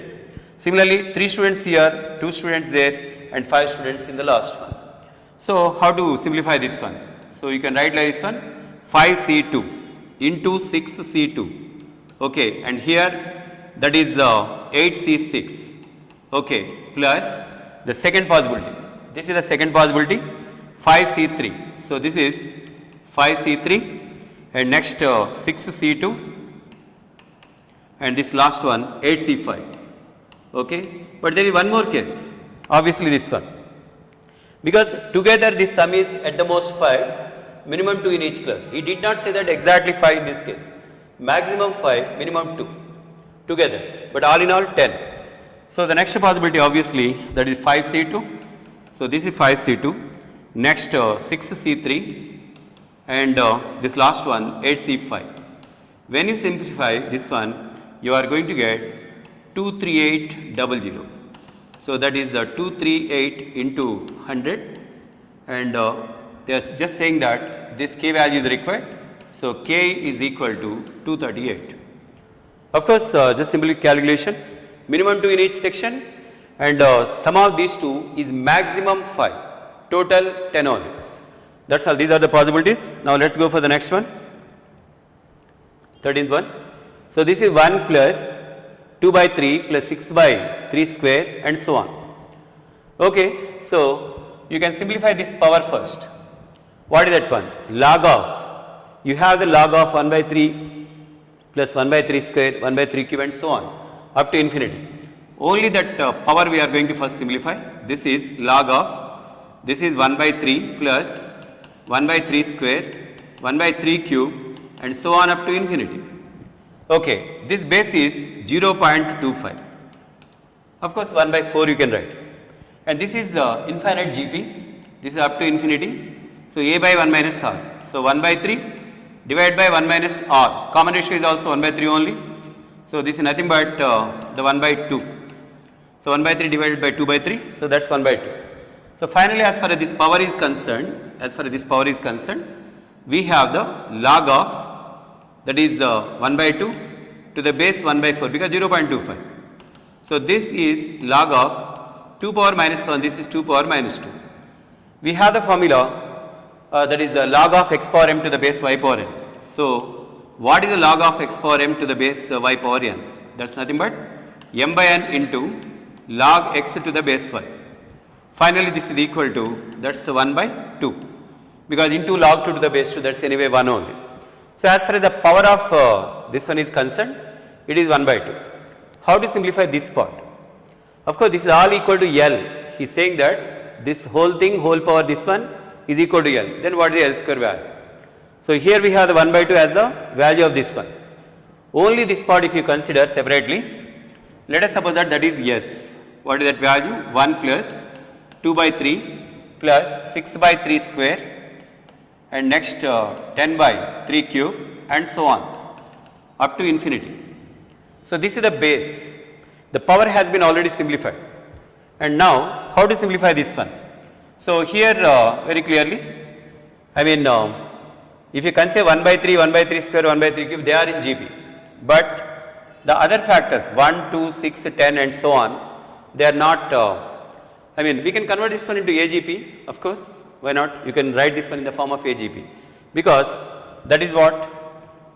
Similarly, 3 students here, 2 students there and 5 students in the last one. So, how to simplify this one? So, you can write like this one 5C2 into 6C2, okay, and here that is 8C6, okay, plus the second possibility. This is the second possibility 5C3. So, this is 5C3 and next 6C2 and this last one 8C5, okay. But there is one more case, obviously this one, because together this sum is at the most 5, minimum 2 in each class. He did not say that exactly 5 in this case, maximum 5, minimum 2 together, but all in all 10. So, the next possibility obviously that is 5C2. So, this is 5C2, next 6C3 and this last one 8C5. When you simplify this one, you are going to get 23800. So, that is 238 into 100 and they are just saying that this K value is required. So, K is equal to 238. Of course, just simply calculation, minimum 2 in each section and sum of these two is maximum 5, total 10 only. That is all, these are the possibilities. Now, let us go for the next one, 13th one. So, this is 1 plus 2 by 3 plus 6 by 3 square and so on. Okay. So, you can simplify this power first. What is that one? Log of, you have the log of 1 by 3 plus 1 by 3 square, 1 by 3 cube and so on up to infinity. Only that power we are going to first simplify. This is log of, this is 1 by 3 plus 1 by 3 square, 1 by 3 cube and so on up to infinity. Okay, this base is 0.25. Of course, 1 by 4 you can write. And this is infinite GP, this is up to infinity. So, A by 1 minus R. So, 1 by 3 divided by 1 minus R. Common ratio is also 1 by 3 only. So, this is nothing but the 1 by 2. So, 1 by 3 divided by 2 by 3. So, that is 1 by 2. So, finally, as far as this power is concerned, we have the log of, that is 1 by 2 to the base 1 by 4 because 0.25. So, this is log of 2 power minus 1, this is 2 power minus 2. we have the formula that is the log of x power m to the base y power n. So, what is the log of x power m to the base y power n? That's nothing but m by n into log x to the base y. Finally, this is equal to, that's 1 by 2, because into log 2 to the base 2, that's anyway 1 only. So, as far as the power of this one is concerned, it is 1 by 2. How to simplify this part? Of course, this is all equal to L. He is saying that this whole thing, whole power this one is equal to L. Then what is the L square value? So, here we have the 1 by 2 as the value of this one. Only this part if you consider separately, let us suppose that is S. What is that value? 1 plus 2 by 3 plus 6 by 3 square and next 10 by 3 cube and so on up to infinity. So, this is the base. The power has been already simplified. And now, how to simplify this one? So, here very clearly, I mean, if you consider 1 by 3, 1 by 3 square, 1 by 3 cube, they are in GP. But the other factors 1, 2, 6, 10 and so on, they are not, I mean, we can convert this one into AGP, of course, why not? You can write this one in the form of AGP, because that is what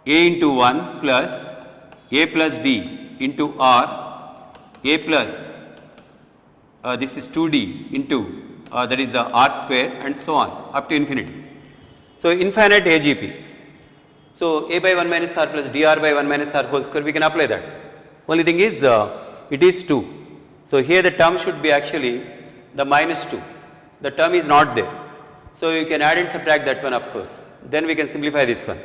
A into 1 plus A plus D into R, A plus this is 2D into that is R square and so on up to infinity. So, infinite AGP. So, A by 1 minus R plus dr by 1 minus R whole square, we can apply that. Only thing is it is 2. So, here the term should be actually the minus 2. The term is not there. So, you can add and subtract that one, of course. Then we can simplify this one.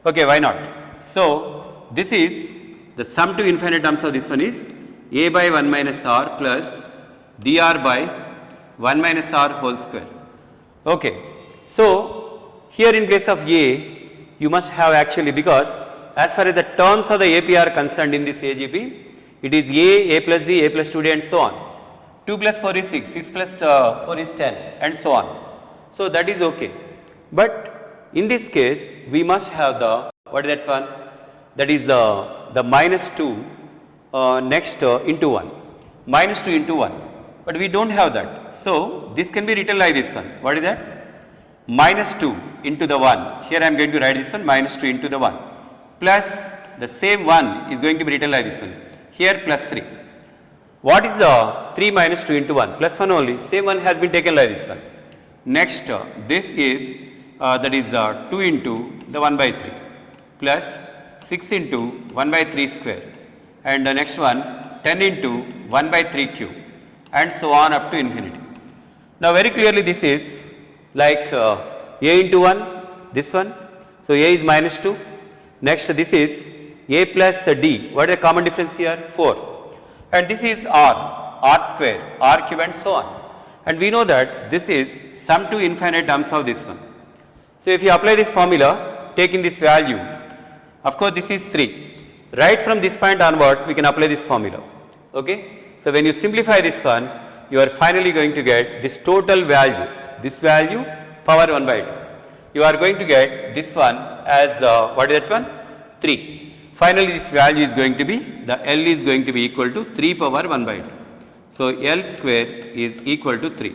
Okay, why not? So, this is the sum to infinite terms of this one is A by 1 minus R plus dr by 1 minus R whole square. Okay. So, here in place of A, you must have actually, because as far as the terms of the AP are concerned in this AGP, it is A plus D, A plus 2D and so on. 2 plus 4 is 6, 6 plus 4 is 10 and so on. So, that is okay. But in this case, we must have the, what is that one? That is the minus 2 next into 1, minus 2 into 1. But we do not have that. So, this can be written like this one. What is that? Minus 2 into the 1. Here I am going to write this one, minus 2 into the 1. Plus the same 1 is going to be written like this one. Here plus 3. What is the 3 minus 2 into 1? Plus 1 only. Same one has been taken like this one. Next, this is that is 2 into the 1 by 3 plus 6 into 1 by 3 square and the next one 10 into 1 by 3 cube and so on up to infinity. Now, very clearly this is like A into 1, this one. So, A is minus 2. Next, this is A plus D. What is the common difference here? 4. And this is R square, R cube and so on. And we know that this is sum to infinite terms of this one. So, if you apply this formula, taking this value, of course, this is 3. Right from this point onwards, we can apply this formula. Okay? So, when you simplify this one, you are finally going to get this total value, this value power 1 by 2. You are going to get this one as what is that one? 3. Finally, this value is going to be, the L is going to be equal to 3 power 1 by 2. So, L square is equal to 3.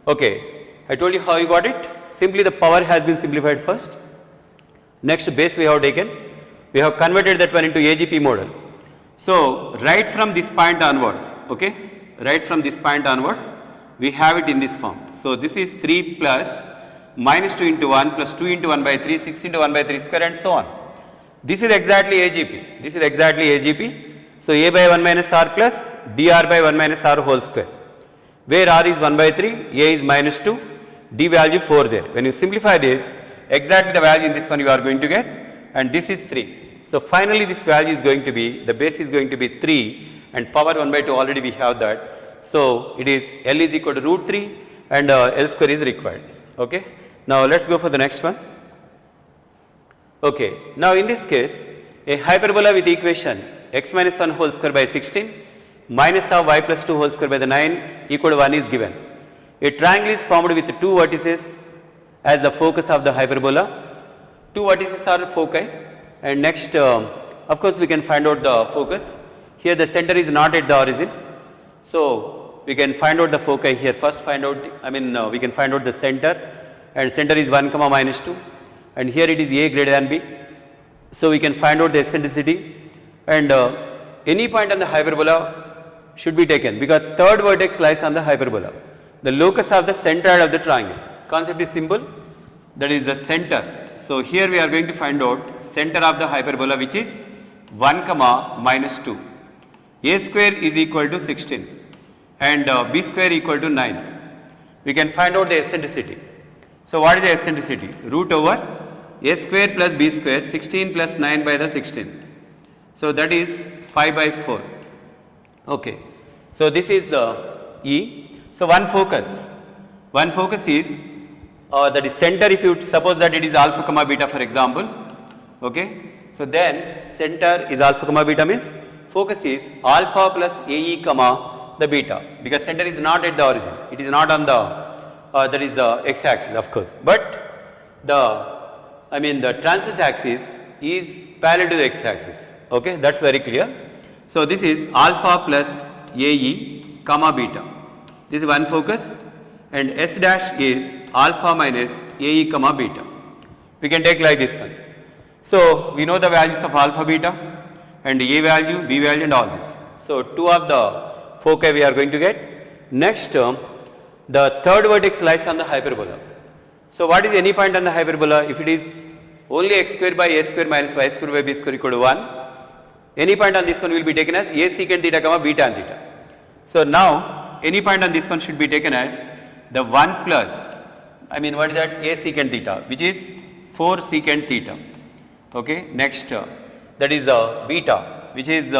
Okay, I told you how you got it. Simply the power has been simplified first. Next base we have taken. We have converted that one into AGP model. So, right from this point onwards, okay, right from this point onwards, we have it in this form. So, this is 3 plus minus 2 into 1 plus 2 into 1 by 3, 6 into 1 by 3 square and so on. This is exactly AGP. This is exactly AGP. So, A by 1 minus R plus dr by 1 minus R whole square, where R is 1 by 3, A is minus 2, D value 4 there. When you simplify this, exactly the value in this one you are going to get, and this is 3. So, finally, this value is going to be, the base is going to be 3 and power 1 by 2 already we have that. So, it is L is equal to root 3 and L square is required. Okay. Now, let us go for the next one. Okay. Now, in this case, a hyperbola with equation x minus 1 whole square by 16 minus of y plus 2 whole square by the 9 equal to 1 is given. A triangle is formed with 2 vertices as the focus of the hyperbola. 2 vertices are foci, and next of course we can find out the focus. Here the center is not at the origin. So, we can find out the foci here. First find out, we can find out the center, and center is 1 comma minus 2, and here it is a greater than b. So we can find out the eccentricity, and any point on the hyperbola should be taken because third vertex lies on the hyperbola. The locus of the centroid of the triangle. Concept is simple, that is the center. So here we are going to find out center of the hyperbola, which is 1 comma minus 2. A square is equal to 16 and b square equal to 9. We can find out the eccentricity. So what is the eccentricity? Root over a square plus b square, 16 plus 9 by the 16. So that is 5 by 4. Okay. So this is E. So one focus is that is center. If you suppose that it is alpha comma beta, for example, okay. So then center is alpha comma beta means focus is alpha plus AE comma the beta, because center is not at the origin. It is not on the that is the x-axis, of course, but the transverse axis is parallel to the x-axis. Okay, that's very clear. So this is alpha plus AE comma beta. This is one focus, and S dash is alpha minus AE comma beta. We can take like this one. So we know the values of alpha, beta, and A value, B value, and all this. So two of the foci we are going to get. Next term, the third vertex lies on the hyperbola. So what is any point on the hyperbola? If it is only x square by a square minus y square by b square equal to 1, any point on this one will be taken as a secant theta comma b tan theta. So now any point on this one should be taken as the 1 plus, what is that? A secant theta, which is 4 secant theta. Okay. Next, that is beta, which is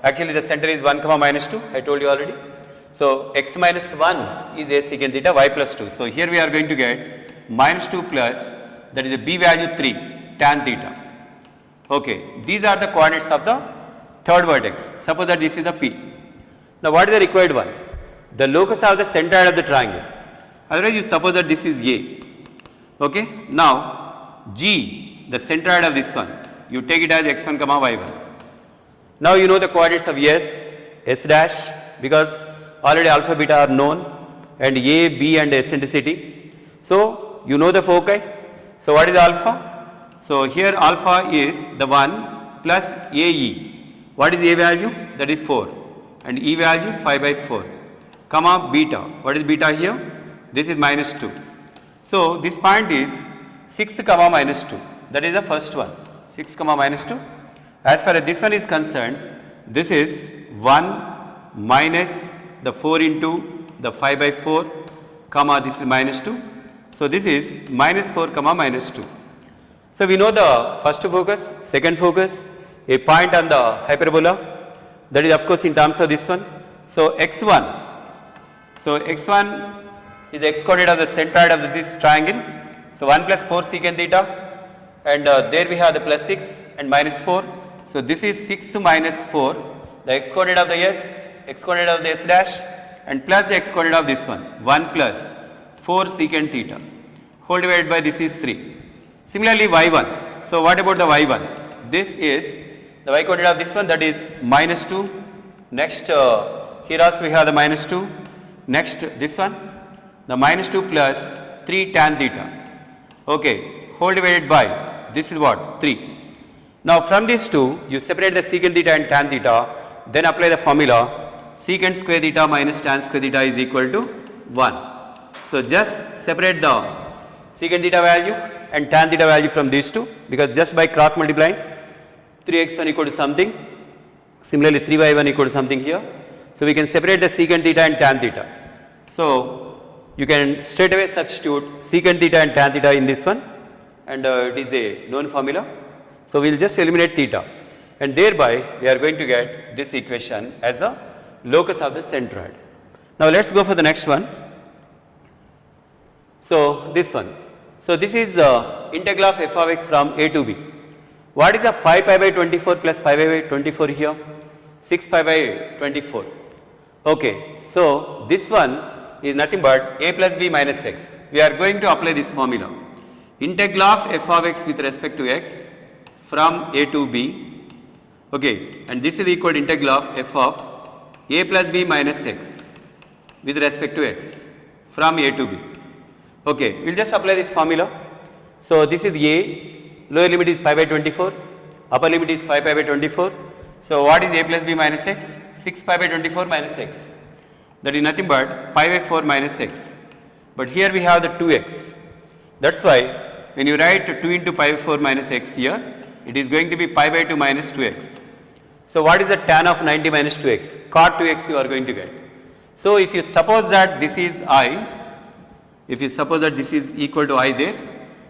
actually the center is 1 comma minus 2. I told you already. So x minus 1 is a secant theta, y plus 2. So here we are going to get minus 2 plus, that is a b value 3 tan theta. Okay. These are the coordinates of the third vertex. Suppose that this is the P. Now what is the required one? The locus of the centroid of the triangle. Otherwise you suppose that this is A. Okay. Now G, the centroid of this one, you take it as x1 comma y1. Now you know the coordinates of S dash, because already alpha beta are known, and A, B and eccentricity. So you know the foci. So what is alpha? So here alpha is the 1 plus AE. What is A value? That is 4, and E value 5 by 4, comma beta. What is beta here? This is minus 2. So this point is 6 comma minus 2. That is the first one, 6 comma minus 2. As far as this one is concerned, this is 1 minus the 4 into the 5 by 4, comma this is minus 2. So this is minus 4 comma minus 2. So we know the first focus, second focus, a point on the hyperbola, that is of course in terms of this one. So x1, is x coordinate of the centroid of this triangle. So 1 plus 4 secant theta, and there we have the plus 6 and minus 4. So this is 6 minus 4, the x coordinate of the S, x coordinate of the S dash, and plus the x coordinate of this one, 1 plus 4 secant theta, whole divided by this is 3. Similarly y1. So what about the y1? This is the y coordinate of this one, that is minus 2. Next here also we have the minus 2. Next this one, the minus 2 plus 3 tan theta. Okay, whole divided by this is what? 3. Now from these two you separate the secant theta and tan theta, then apply the formula secant square theta minus tan square theta is equal to 1. So just separate the secant theta value and tan theta value from these two, because just by cross multiplying 3x1 equal to something, similarly 3y1 equal to something here. So we can separate the secant theta and tan theta. So you can straight away substitute secant theta and tan theta in this one, and it is a known formula. So we will just eliminate theta, and thereby we are going to get this equation as the locus of the centroid. Now let's go for the next one. So this one. So this is the integral of f of x from a to b. What is the 5 pi by 24 plus pi by 24 here? 6 pi by 24. Okay. So this one is nothing but a plus b minus x. We are going to apply this formula. Integral of f of x with respect to x from a to b. Okay. And this is equal to integral of f of a plus b minus x with respect to x from a to b. Okay, we will just apply this formula. So, this is a, lower limit is pi by 24, upper limit is 5 pi by 24. So, what is a plus b minus x? 6 pi by 24 minus x, that is nothing but pi by 4 minus x, but here we have the 2x. That is why when you write 2 into pi by 4 minus x here, it is going to be pi by 2 minus 2x. So, what is the tan of 90 minus 2x? Cot 2x you are going to get. So, if you suppose that this is I, if you suppose that this is equal to I there,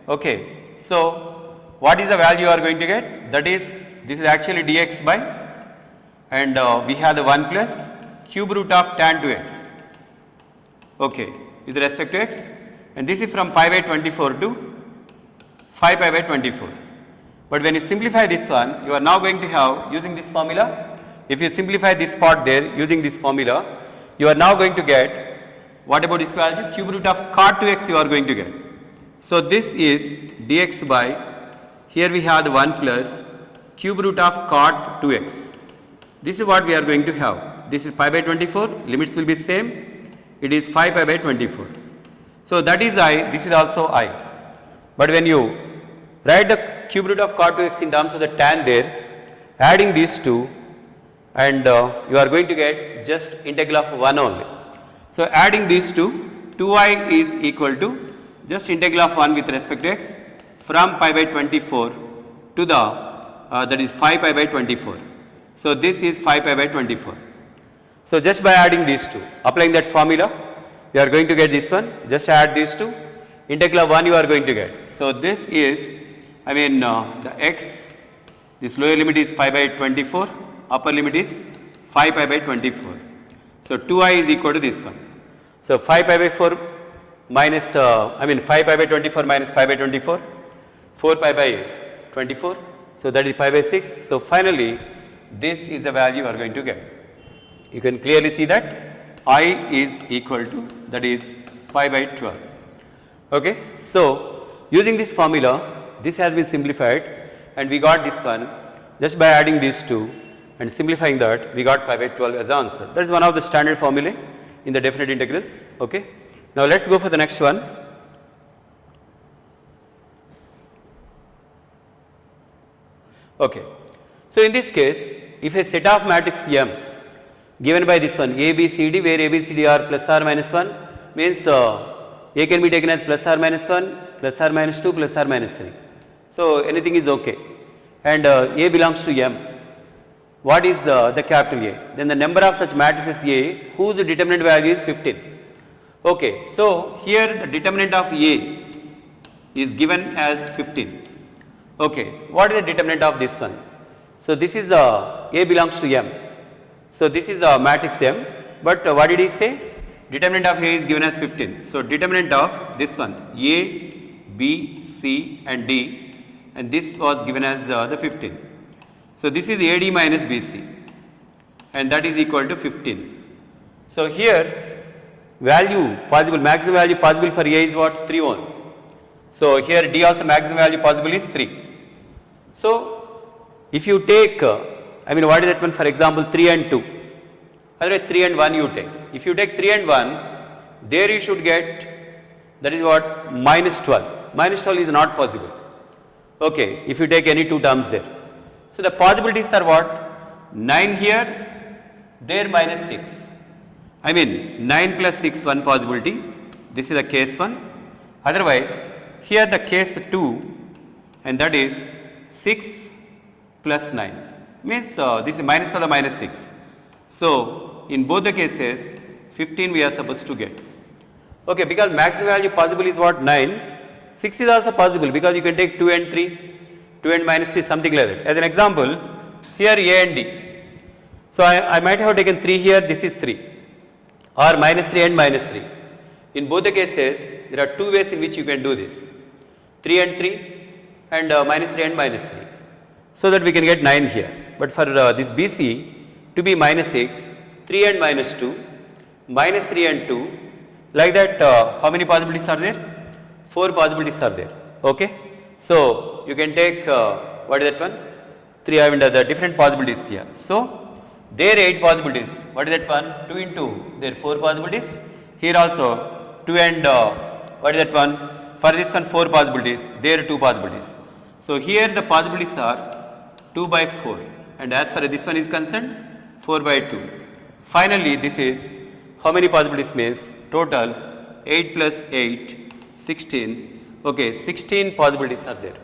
okay. So, what is the value you are going to get? That is, this is actually dx by, and we have the 1 plus cube root of tan 2x, okay, with respect to x, and this is from pi by 24 to 5 pi by 24. But when you simplify this one, you are now going to have, using this formula, if you simplify this part there using this formula, you are now going to get, what about this value? Cube root of cot 2x you are going to get. So, this is dx by, here we have the 1 plus cube root of cot 2x. This is what we are going to have. This is pi by 24, limits will be same, it is 5 pi by 24. So, that is I, this is also I. But when you write the cube root of cot 2x in terms of the tan there, adding these two, and you are going to get just integral of 1 only. So, adding these two, 2I is equal to just integral of 1 with respect to x from pi by 24 to the that is 5 pi by 24. So, this is 5 pi by 24. So, just by adding these two, applying that formula, you are going to get this one, just add these two, integral of 1 you are going to get. So, this is, I mean the x, this lower limit is pi by 24, upper limit is 5 pi by 24. So, 2I is equal to this one. So, 5 pi by 4 minus, 5 pi by 24 minus pi by 24, 4 pi by 24. So, that is pi by 6. So, finally, this is the value you are going to get. You can clearly see that I is equal to, that is pi by 12. Okay. So, using this formula, this has been simplified and we got this one just by adding these two and simplifying that, we got pi by 12 as the answer. That is one of the standard formulae in the definite integrals. Okay. Now, let us go for the next one. Okay. So, in this case, if a set of matrix M given by this one A, B, C, D, where A, B, C, D are plus or minus 1, means A can be taken as plus or minus 1, plus or minus 2, plus or minus 3. So, anything is okay, and A belongs to M. What is the capital A? Then the number of such matrices A whose determinant value is 15. Okay. So, here the determinant of A is given as 15. Okay. What is the determinant of this one? So, this is A belongs to M. So, this is a matrix M, but what did he say? Determinant of A is given as 15. So, determinant of this one A, B, C and D, and this was given as the 15. So, this is AD minus BC and that is equal to 15. So, here value possible, maximum value possible for A is what? 3 only. So, here D also maximum value possible is 3. So, if you take what is that one, for example 3 and 2, otherwise 3 and 1 you take. If you take 3 and 1, there you should get, that is what, minus 12. Minus 12 is not possible. Okay, if you take any two terms there. So, the possibilities are what? 9 here, there minus 6. 9 plus 6 one possibility, this is the case 1. Otherwise, here the case 2 and that is 6 plus 9, means this is minus of the minus 6. So, in both the cases 15 we are supposed to get. Okay, because maximum value possible is what? 9. 6 is also possible because you can take 2 and 3, 2 and minus 3, something like that. As an example, here A and D. So, I might have taken 3 here, this is 3, or minus 3 and minus 3. In both the cases, there are two ways in which you can do this, 3 and 3 and minus 3 and minus 3. So, that we can get 9 here. But for this BC to be minus 6, 3 and minus 2, minus 3 and 2, like that how many possibilities are there? 4 possibilities are there. Okay. So, you can take what is that one? 3, the different possibilities here. So, There 8 possibilities. What is that one? 2 into there 4 possibilities. Here also 2 and what is that one? For this one 4 possibilities. There 2 possibilities. So here the possibilities are 2 by 4, and as far as this one is concerned 4 by 2. Finally this is how many possibilities means total 8 plus 8 16. Okay, 16 possibilities are there.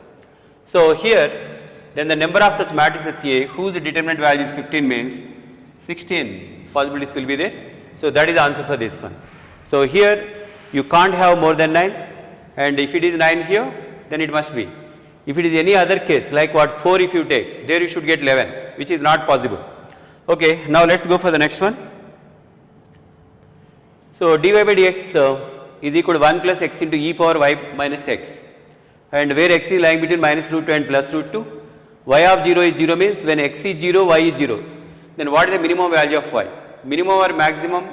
So here then the number of such matrices A whose determinant value is 15 means 16 possibilities will be there. So that is the answer for this one. So here you can't have more than 9, and if it is 9 here then it must be. If it is any other case like what 4 if you take, there you should get 11, which is not possible. Okay, now let's go for the next one. So dy by dx is equal to 1 plus x into e power y minus x, and where x is lying between minus root 2 and plus root 2. Y of 0 is 0 means when x is 0, y is 0. Then what is the minimum value of y? Minimum or maximum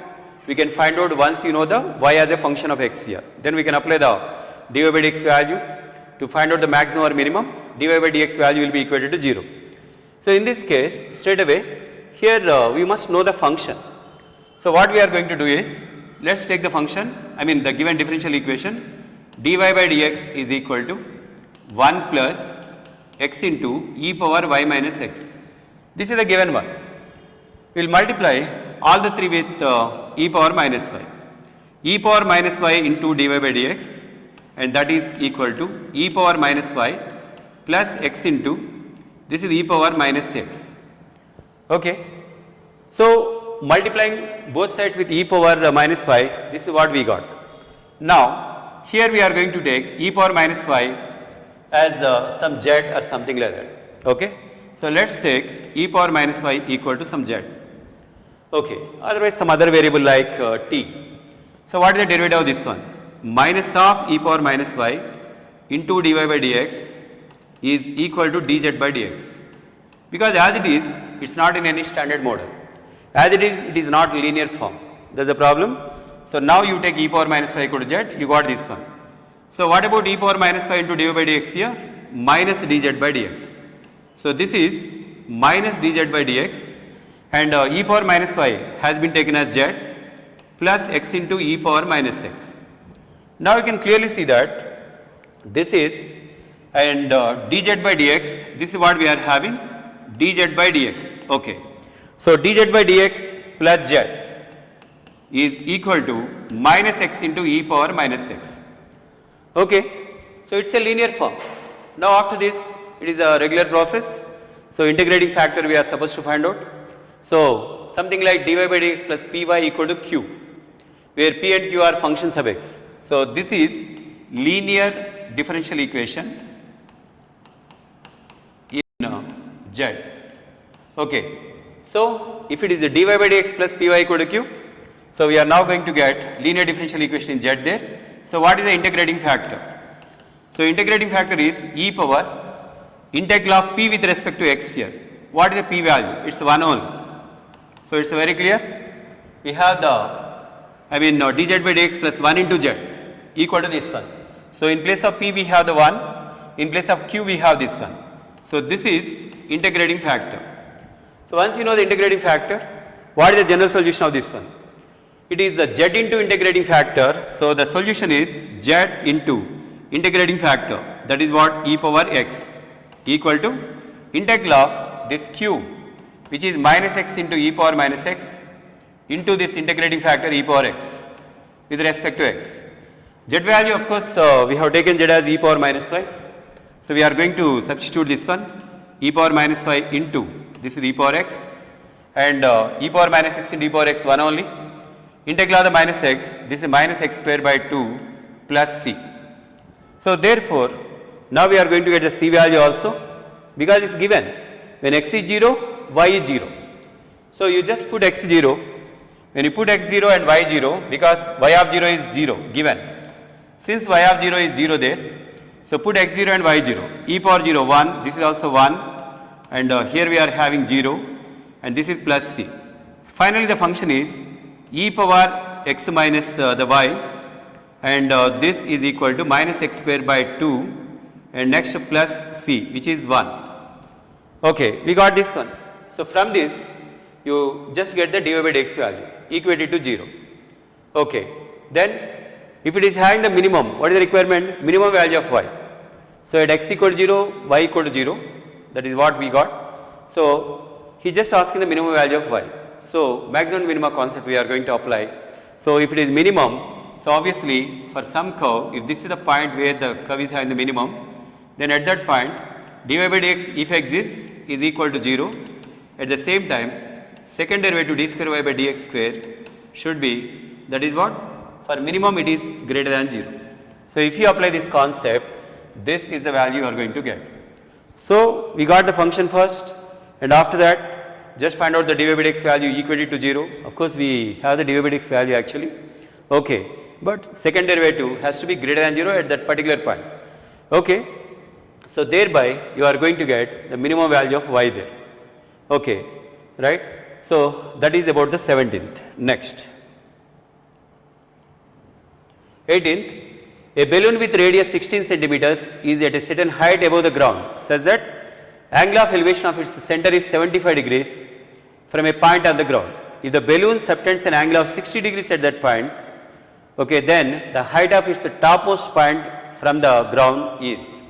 we can find out once you know the y as a function of x here. Then we can apply the dy by dx value to find out the maximum or minimum. Dy by dx value will be equal to 0. So in this case straight away here we must know the function. So what we are going to do is, let's take the function, I mean the given differential equation. Dy by dx is equal to 1 plus x into e power y minus x. This is the given one. We will multiply all the three with e power minus y. E power minus y into dy by dx, and that is equal to e power minus y plus x into this is e power minus x. Okay. So multiplying both sides with e power minus y, this is what we got. Now here we are going to take e power minus y as some z or something like that. Okay. So let's take e power minus y equal to some z. Okay. Otherwise some other variable like t. So what is the derivative of this one? Minus of e power minus y into dy by dx is equal to dz by dx. Because as it is, it's not in any standard model. As it is not linear form. That's the problem. So now you take e power minus y equal to z, you got this one. So what about e power minus y into dy by dx here? Minus dz by dx. So this is minus dz by dx, and e power minus y has been taken as z plus x into e power minus x. Now you can clearly see that this is, and dz by dx, this is what we are having, dz by dx. Okay. So dz by dx plus z is equal to minus x into e power minus x. Okay. So it's a linear form. Now after this it is a regular process. So integrating factor we are supposed to find out. So something like dy by dx plus py equal to q, where p and q are functions of x. So this is linear differential equation in z. Okay. So if it is a dy by dx plus py equal to q, so we are now going to get linear differential equation in z there. So what is the integrating factor? So integrating factor is e power integral of p with respect to x here. What is the p value? It's 1 only. So it's very clear. We have the, dz by dx plus 1 into z equal to this one. So in place of p we have the 1, in place of q we have this one. So this is integrating factor. So once you know the integrating factor, what is the general solution of this one? It is the z into integrating factor. So the solution is z into integrating factor, that is what e power x equal to integral of this q, which is minus x into e power minus x into this integrating factor e power x with respect to x. Z value of course we have taken z as e power minus y. So we are going to substitute this one, e power minus y into this is e power x, and e power minus x into e power x 1 only. Integral of the minus x, this is minus x square by 2 plus c. So therefore now we are going to get the c value also, because it is given when x is 0, y is 0. So you just put x 0, when you put x 0 and y 0, because y of 0 is 0 given. Since y of 0 is 0 there, so put x 0 and y 0, e power 0 1, this is also 1, and here we are having 0, and this is plus c. Finally the function is e power x minus the y, and this is equal to minus x square by 2, and next plus c, which is 1. Okay, we got this one. So from this you just get the dy by dx value equated to 0. Okay. Then if it is having the minimum, what is the requirement? Minimum value of y. So at x equal to 0, y equal to 0, that is what we got. So he just asking the minimum value of y. So maximum minima concept we are going to apply. So if it is minimum, so obviously for some curve, if this is the point where the curve is having the minimum, then at that point dy by dx if exists is equal to 0. At the same time, second derivative d square y by dx square should be, that is what? For minimum it is greater than 0. So if you apply this concept, this is the value you are going to get. So we got the function first, and after that just find out the dy by dx value equated to 0. Of course we have the dy by dx value actually. Okay, but second derivative has to be greater than 0 at that particular point. Okay, so thereby you are going to get the minimum value of y there. Okay, right. So that is about the 17th. Next, 18th. A balloon with radius 16 centimeters is at a certain height above the ground such that angle of elevation of its center is 75 degrees from a point on the ground. If the balloon subtends an angle of 60 degrees at that point, okay, then the height of its topmost point from the ground is.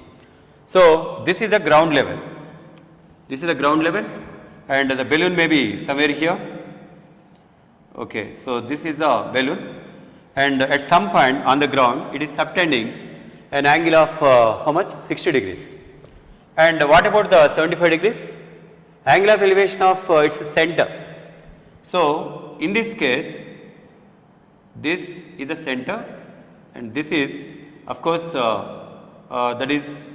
So this is the ground level. This is the ground level, and the balloon may be somewhere here. Okay, so this is the balloon, and at some point on the ground it is subtending an angle of how much? 60 degrees. And what about the 75 degrees? Angle of elevation of its center. So in this case, this is the center, and this is of course that is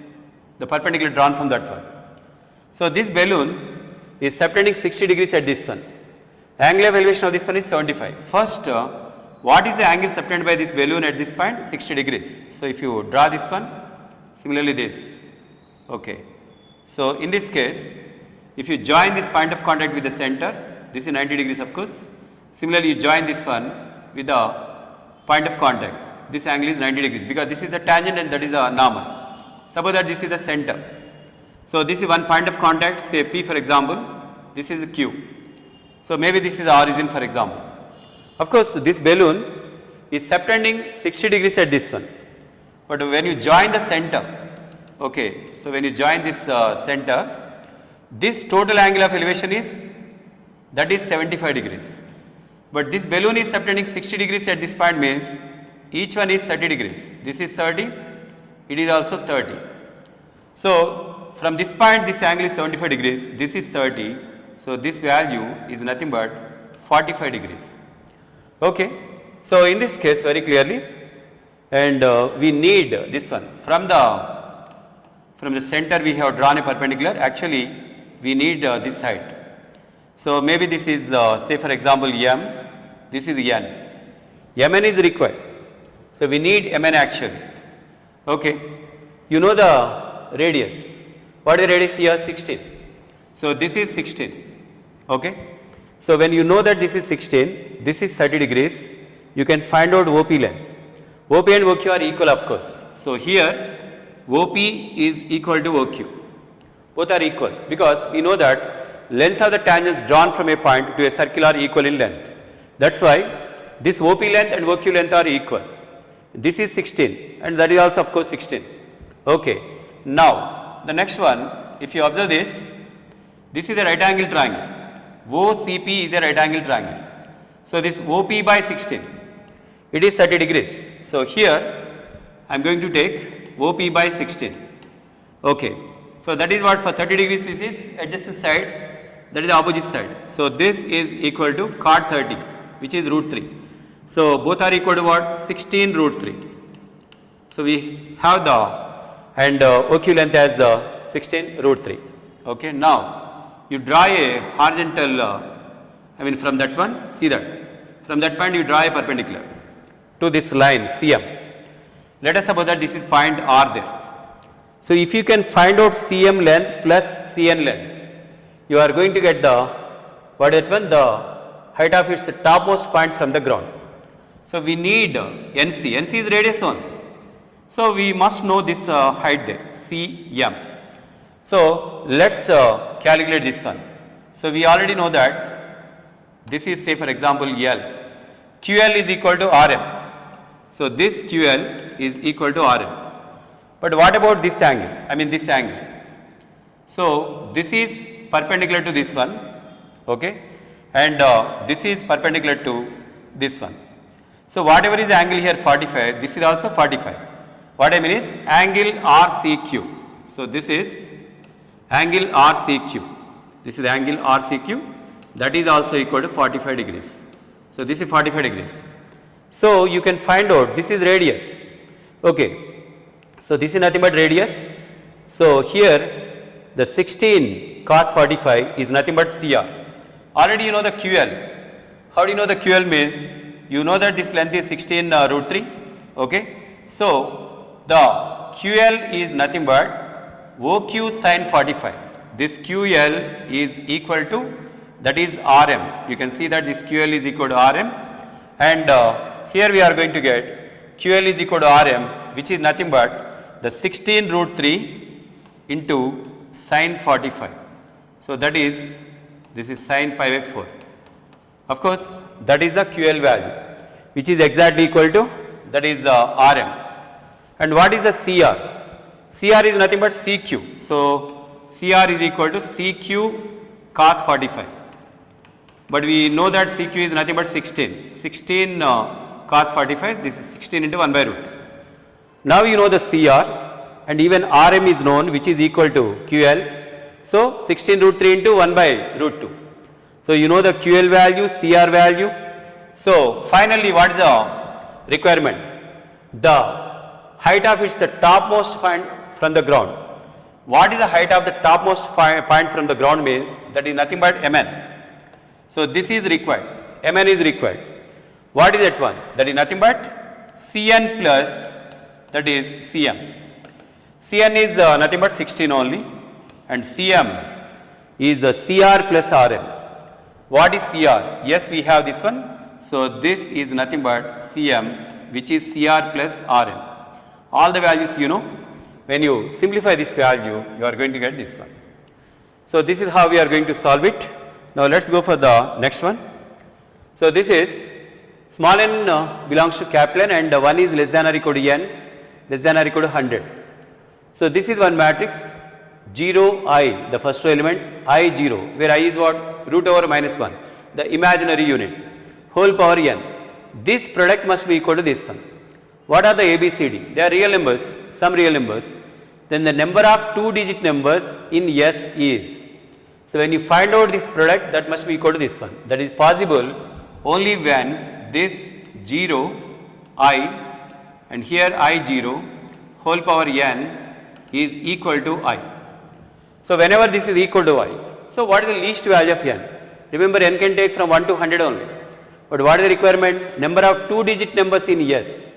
the perpendicular drawn from that one. So this balloon is subtending 60 degrees at this one. Angle of elevation of this one is 75. First, what is the angle subtended by this balloon at this point? 60 degrees. So if you draw this one, similarly this. Okay. So in this case, if you join this point of contact with the center, this is 90 degrees of course. Similarly, you join this one with the point of contact. This angle is 90 degrees because this is the tangent and that is a normal. Suppose that this is the center. So this is one point of contact, say P for example, this is Q. So maybe this is the origin for example. Of course, this balloon is subtending 60 degrees at this one. But when you join the center, okay, so when you join this center, this total angle of elevation is, that is 75 degrees. But this balloon is subtending 60 degrees at this point means each one is 30 degrees. This is 30, it is also 30. So from this point this angle is 75 degrees, this is 30. So this value is nothing but 45 degrees. Okay. So in this case very clearly, and we need this one from the center we have drawn a perpendicular. Actually we need this height. So maybe this is say for example m, this is n. Mn is required. So we need Mn actually. Okay. You know the radius. What is the radius here? 16. So this is 16. Okay. So when you know that this is 16, this is 30 degrees, you can find out OP length. OP and OQ are equal of course. So here OP is equal to OQ. Both are equal because we know that lengths of the tangents drawn from a point to a circle are equal in length. That's why this OP length and OQ length are equal. This is 16 and that is also of course 16. Okay. Now the next one, if you observe this is a right angle triangle. OCP is a right angle triangle. So this OP by 16, it is 30 degrees. So here I am going to take OP by 16. Okay. So that is what for 30 degrees this is adjacent side, that is the opposite side. So this is equal to cot 30, which is root 3. So both are equal to what? 16 root 3. So we have the and OQ length as 16 root 3. Okay. Now you draw a horizontal, from that one, see that. From that point you draw a perpendicular to this line CM. Let us suppose that this is point R there. So if you can find out CM length plus CN length, you are going to get the, what is that one? The height of its topmost point from the ground. So we need NC. NC is radius only. So we must know this height there, CM. So let's calculate this one. So we already know that this is say for example L. QL is equal to RM. So this QL is equal to RM. But what about this angle? I mean this angle. So this is perpendicular to this one, okay, and this is perpendicular to this one. So whatever is angle here 45, this is also 45. What I mean is angle RCQ. So this is angle RCQ. This is angle RCQ, that is also equal to 45 degrees. So this is 45 degrees. So you can find out this is radius. Okay. So this is nothing but radius. So here the 16 cos 45 is nothing but CR. Already you know the QL. How do you know the QL means? You know that this length is 16 root 3. Okay. So the QL is nothing but OQ sin 45. This QL is equal to, that is RM. You can see that this QL is equal to RM, and here we are going to get QL is equal to RM, which is nothing but the 16 root 3 into sin 45. So that is, this is sin pi by 4. Of course, that is the QL value, which is exactly equal to, that is RM. And what is the CR? CR is nothing but CQ. So CR is equal to CQ cos 45. But we know that CQ is nothing but 16. 16 cos 45, this is 16 into 1 by root. Now you know the CR, and even RM is known, which is equal to QL. So 16 root 3 into 1 by root 2. So you know the QL value, CR value. So finally what is the requirement? The height of its the topmost point from the ground. What is the height of the topmost point from the ground means? That is nothing but Mn. So this is required. Mn is required. What is that one? That is nothing but Cn plus, that is Cm. Cn is nothing but 16 only, and Cm is CR plus Rm. What is CR? Yes, we have this one. So this is nothing but Cm, which is CR plus Rm. All the values you know. When you simplify this value, you are going to get this one. So this is how we are going to solve it. Now let's go for the next one. So this is small n belongs to capital N, and 1 is less than or equal to n, less than or equal to 100. So this is one matrix 0 I, the first two elements I 0, where I is what? Root over minus 1, the imaginary unit, whole power n. This product must be equal to this one. What are the ABCD? They are real numbers, some real numbers. Then the number of 2-digit numbers in S is. So when you find out this product, that must be equal to this one. That is possible only when this 0 I and here I 0 whole power n is equal to I. So whenever this is equal to I, so what is the least value of n? Remember, n can take from 1 to 100 only. But what is the requirement? Number of 2-digit numbers in S.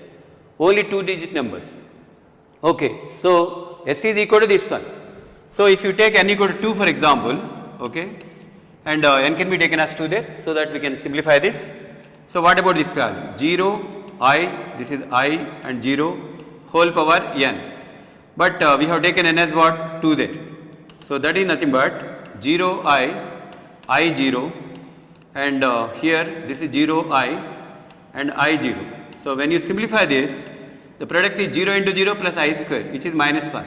Only 2-digit numbers. Okay, so S is equal to this one. So if you take n equal to 2 for example, okay, and n can be taken as 2 there, so that we can simplify this. So what about this value? 0 I, this is I and 0 whole power n. But we have taken n as what? 2 there. So that is nothing but 0 I 0, and here this is 0 I and I 0. So when you simplify this, the product is 0 into 0 plus I square, which is minus 1.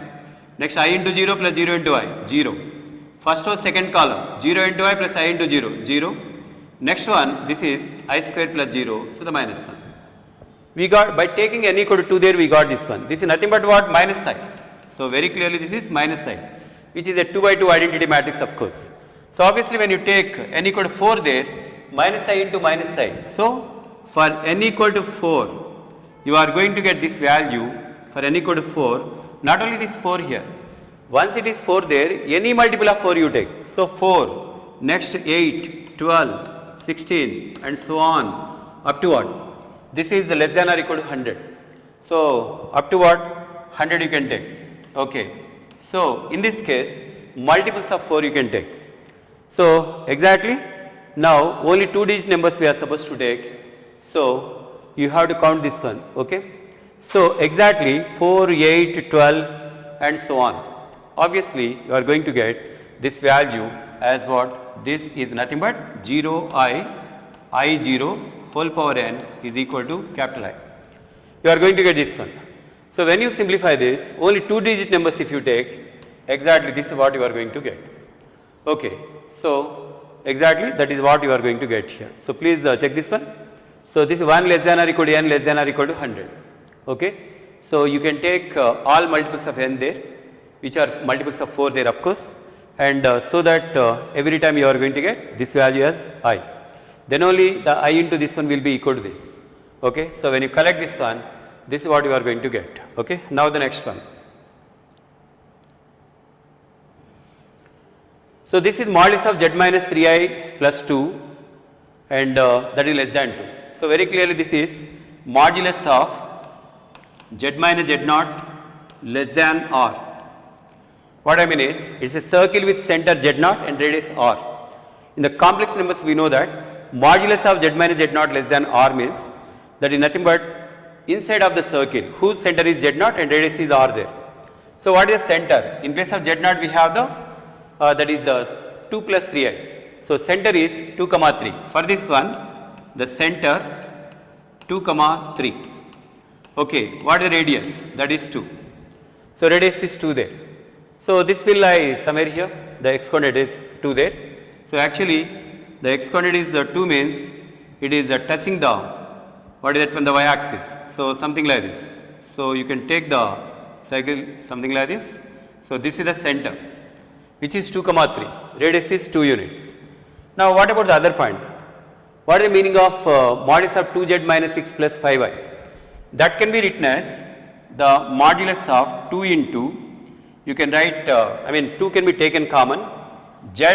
Next I into 0 plus 0 into I, 0. First or second column, 0 into I plus I into 0, 0. Next one, this is I square plus 0, so the minus 1. We got, by taking n equal to 2 there, we got this one. This is nothing but what? Minus I. So very clearly this is minus I, which is a 2 by 2 identity matrix, of course. So obviously when you take n equal to 4 there, minus I into minus I. So for n equal to 4, you are going to get this value for n equal to 4, not only this 4 here. Once it is 4 there, any multiple of 4 you take. So 4, next 8, 12, 16 and so on up to what? This is less than or equal to 100. So up to what? 100 you can take. Okay. So in this case, multiples of 4 you can take. So exactly now only 2-digit numbers we are supposed to take. So you have to count this one. Okay. So exactly 4, 8, 12 and so on. Obviously you are going to get this value as what? This is nothing but 0 I I0 whole power n is equal to capital I. You are going to get this one. So when you simplify this, only 2-digit numbers if you take, exactly this is what you are going to get. Okay, so exactly that is what you are going to get here. So please check this one. So this is 1 less than or equal to n less than or equal to 100. Okay, so you can take all multiples of n there, which are multiples of 4 there of course, and so that every time you are going to get this value as I. Then only the I into this one will be equal to this. Okay, so when you collect this one, this is what you are going to get. Okay, now the next one. So this is modulus of z minus 3i plus 2 and that is less than 2. So very clearly this is modulus of z minus z naught less than r. What I mean is, it is a circle with center z naught and radius r. In the complex numbers we know that modulus of z minus z naught less than r means that is nothing but inside of the circle whose center is z naught and radius is r there. So what is the center? In place of z naught we have the that is the 2 plus 3i. So center is 2 comma 3. For this one, the center 2 comma 3. Okay, what is the radius? That is 2. So radius is 2 there. So this will lie somewhere here. The x coordinate is 2 there. So actually the x coordinate is 2 means it is touching the, what is that, from the y axis. So something like this. So you can take the cycle something like this. So this is the center, which is 2 comma 3. Radius is 2 units. Now what about the other point? What is the meaning of modulus of 2z minus 6 plus 5i? That can be written as the modulus of 2 into, you can write, 2 can be taken common, z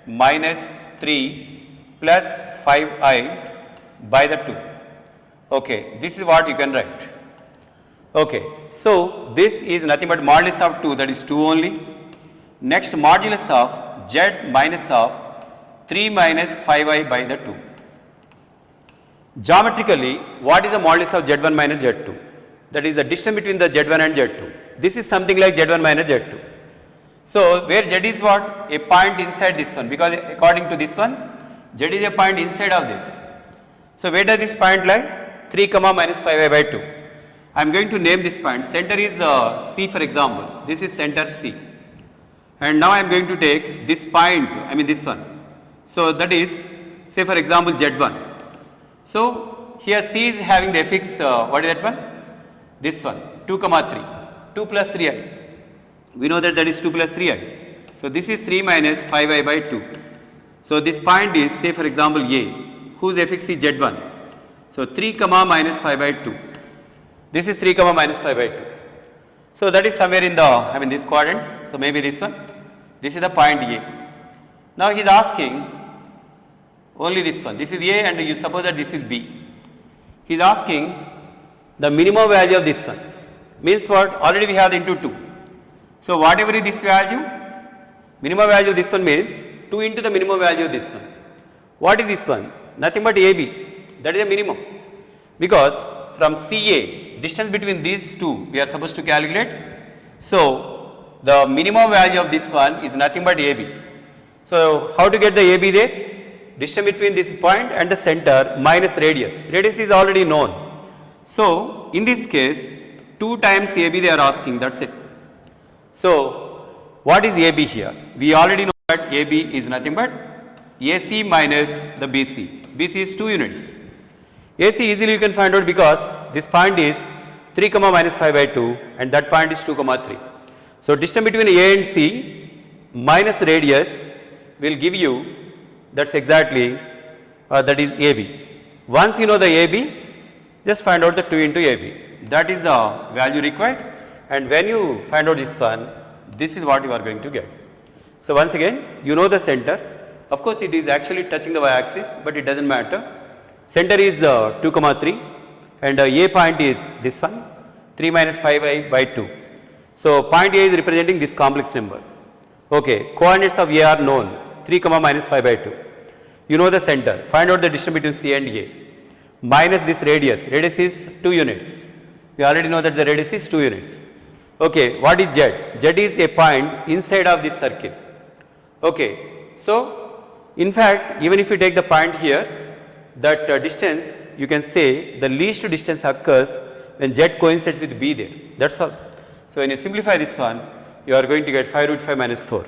minus 3 plus 5i by the 2. Okay, this is what you can write. Okay, so this is nothing but modulus of 2, that is 2 only. Next, modulus of z minus of 3 minus 5i by the 2. Geometrically, what is the modulus of z1 minus z2? That is the distance between the z1 and z2. This is something like z1 minus z2. So where z is what? A point inside this one, because according to this one, z is a point inside of this. So where does this point lie? 3 comma minus 5i by 2. I am going to name this point. Center is C for example. This is center C. And now I am going to take this point, this one. So that is, say for example z1. So here C is having the fx, what is that one? This one, 2 comma 3, 2 plus 3i. We know that that is 2 plus 3i. So this is 3 minus 5i by 2. So this point is, say for example A, whose fx is z1. So 3 comma minus 5 by 2. This is 3 comma minus 5 by 2. So that is somewhere in the, this quadrant. So maybe this one. This is the point A. Now he is asking only this one. This is A and you suppose that this is B. He is asking the minimum value of this one. Means what? Already we have into 2. So whatever is this value, minimum value of this one means 2 into the minimum value of this one. What is this one? Nothing but AB. That is the minimum. Because from CA, distance between these two we are supposed to calculate. So the minimum value of this one is nothing but AB. So how to get the AB there? Distance between this point and the center minus radius. Radius is already known. So in this case 2 times AB they are asking, that's it. So what is AB here? We already know that AB is nothing but AC minus the BC. BC is 2 units. AC easily you can find out because this point is 3 comma minus 5 by 2 and that point is 2 comma 3. So distance between A and C minus radius will give you, that's exactly that is AB. Once you know the AB, just find out the 2 into AB. That is the value required, and when you find out this one, this is what you are going to get. So once again, you know the center. Of course it is actually touching the y-axis, but it doesn't matter. Center is 2 comma 3 and A point is this one, 3 minus 5i by 2. So point A is representing this complex number. Okay, coordinates of A are known, 3 comma minus 5 by 2. You know the center, find out the distance between C and A. Minus this radius, radius is 2 units. We already know that the radius is 2 units. Okay, what is Z? Z is a point inside of this circle. Okay, so in fact even if you take the point here, that distance, you can say the least distance occurs when z coincides with b there. That's all. So when you simplify this one, you are going to get 5 root 5 minus 4.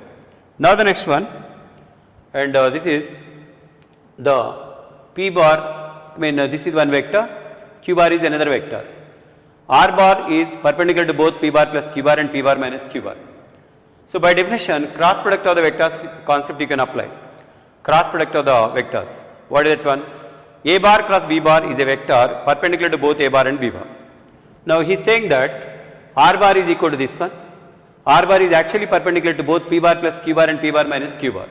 Now the next one, and this is the p bar, this is one vector, q bar is another vector. R bar is perpendicular to both p bar plus q bar and p bar minus q bar. So by definition, cross product of the vectors concept you can apply. Cross product of the vectors. What is that one? A bar cross b bar is a vector perpendicular to both a bar and b bar. Now he is saying that R bar is equal to this one. R bar is actually perpendicular to both p bar plus q bar and p bar minus q bar.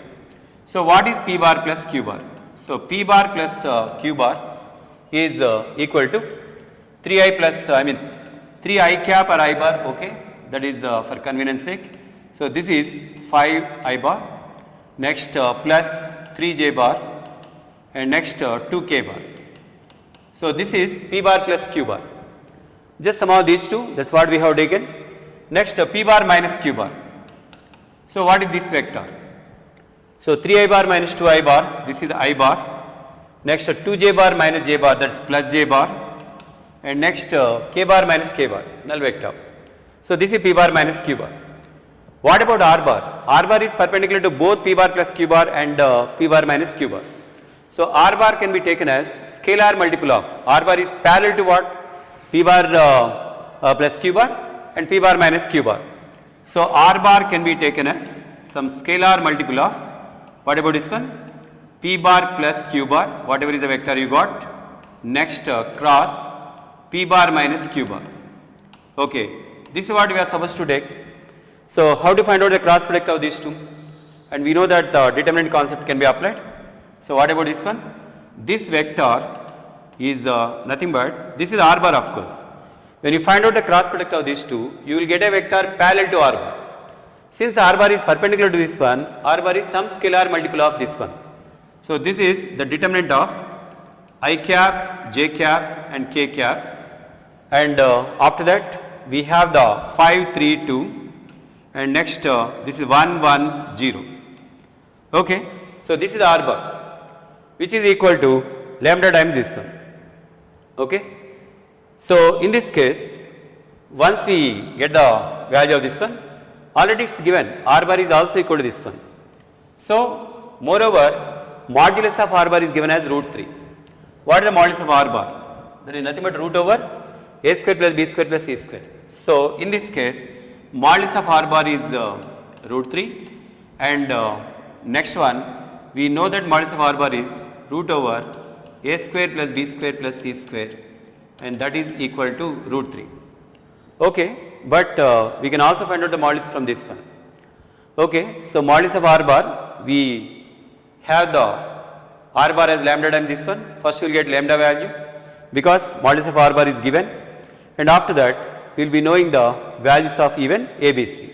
So what is p bar plus q bar? So p bar plus q bar is equal to 3i plus 3i cap or I bar, okay, that is for convenience sake. So this is 5i bar, next plus 3j bar and next 2k bar. So this is p bar plus q bar. Just sum of these two, that's what we have taken. Next p bar minus q bar. So what is this vector? So 3i bar minus 2i bar, this is I bar. Next 2j bar minus j bar, that's plus j bar. And next k bar minus k bar, null vector. So this is p bar minus q bar. What about R bar? R bar is perpendicular to both p bar plus q bar and p bar minus q bar. So R bar can be taken as scalar multiple of, R bar is parallel to what? P bar plus q bar and p bar minus q bar. So R bar can be taken as some scalar multiple of, what about this one? P bar plus q bar, whatever is the vector you got. Next cross p bar minus q bar. Okay, this is what we are supposed to take. So how to find out the cross product of these two? And we know that the determinant concept can be applied. So what about this one? This vector is nothing but, this is R bar of course. When you find out the cross product of these two, you will get a vector parallel to R bar. Since R bar is perpendicular to this one, R bar is some scalar multiple of this one. So this is the determinant of I cap, j cap and k cap. And after that we have the 5, 3, 2 and next this is 1, 1, 0. Okay. So this is R bar, which is equal to lambda times this one. Okay. So in this case, once we get the value of this one, already it's given R bar is also equal to this one. So moreover, modulus of R bar is given as root 3. What is the modulus of R bar? That is nothing but root over a square plus b square plus c square. So in this case, modulus of R bar is root 3 and next one, we know that modulus of R bar is root over a square plus b square plus c square and that is equal to root 3. Okay, but we can also find out the modulus from this one. Okay, so modulus of R bar, we have the R bar as lambda times this one. First you will get lambda value because modulus of R bar is given, and after that we will be knowing the values of even ABC.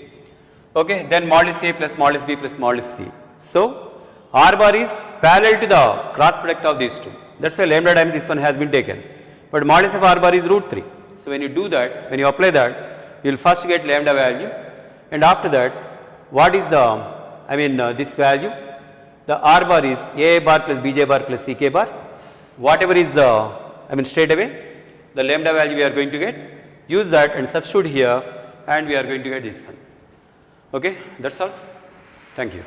Okay, then modulus A plus modulus B plus modulus C. So R bar is parallel to the cross product of these two. That's why lambda times this one has been taken. But modulus of R bar is root 3. So when you do that, when you apply that, you will first get lambda value, and after that, what is the, this value? The R bar is A bar plus BJ bar plus CK bar. Whatever is straight away, the lambda value we are going to get, use that and substitute here, and we are going to get this one. Okay, that's all. Thank you.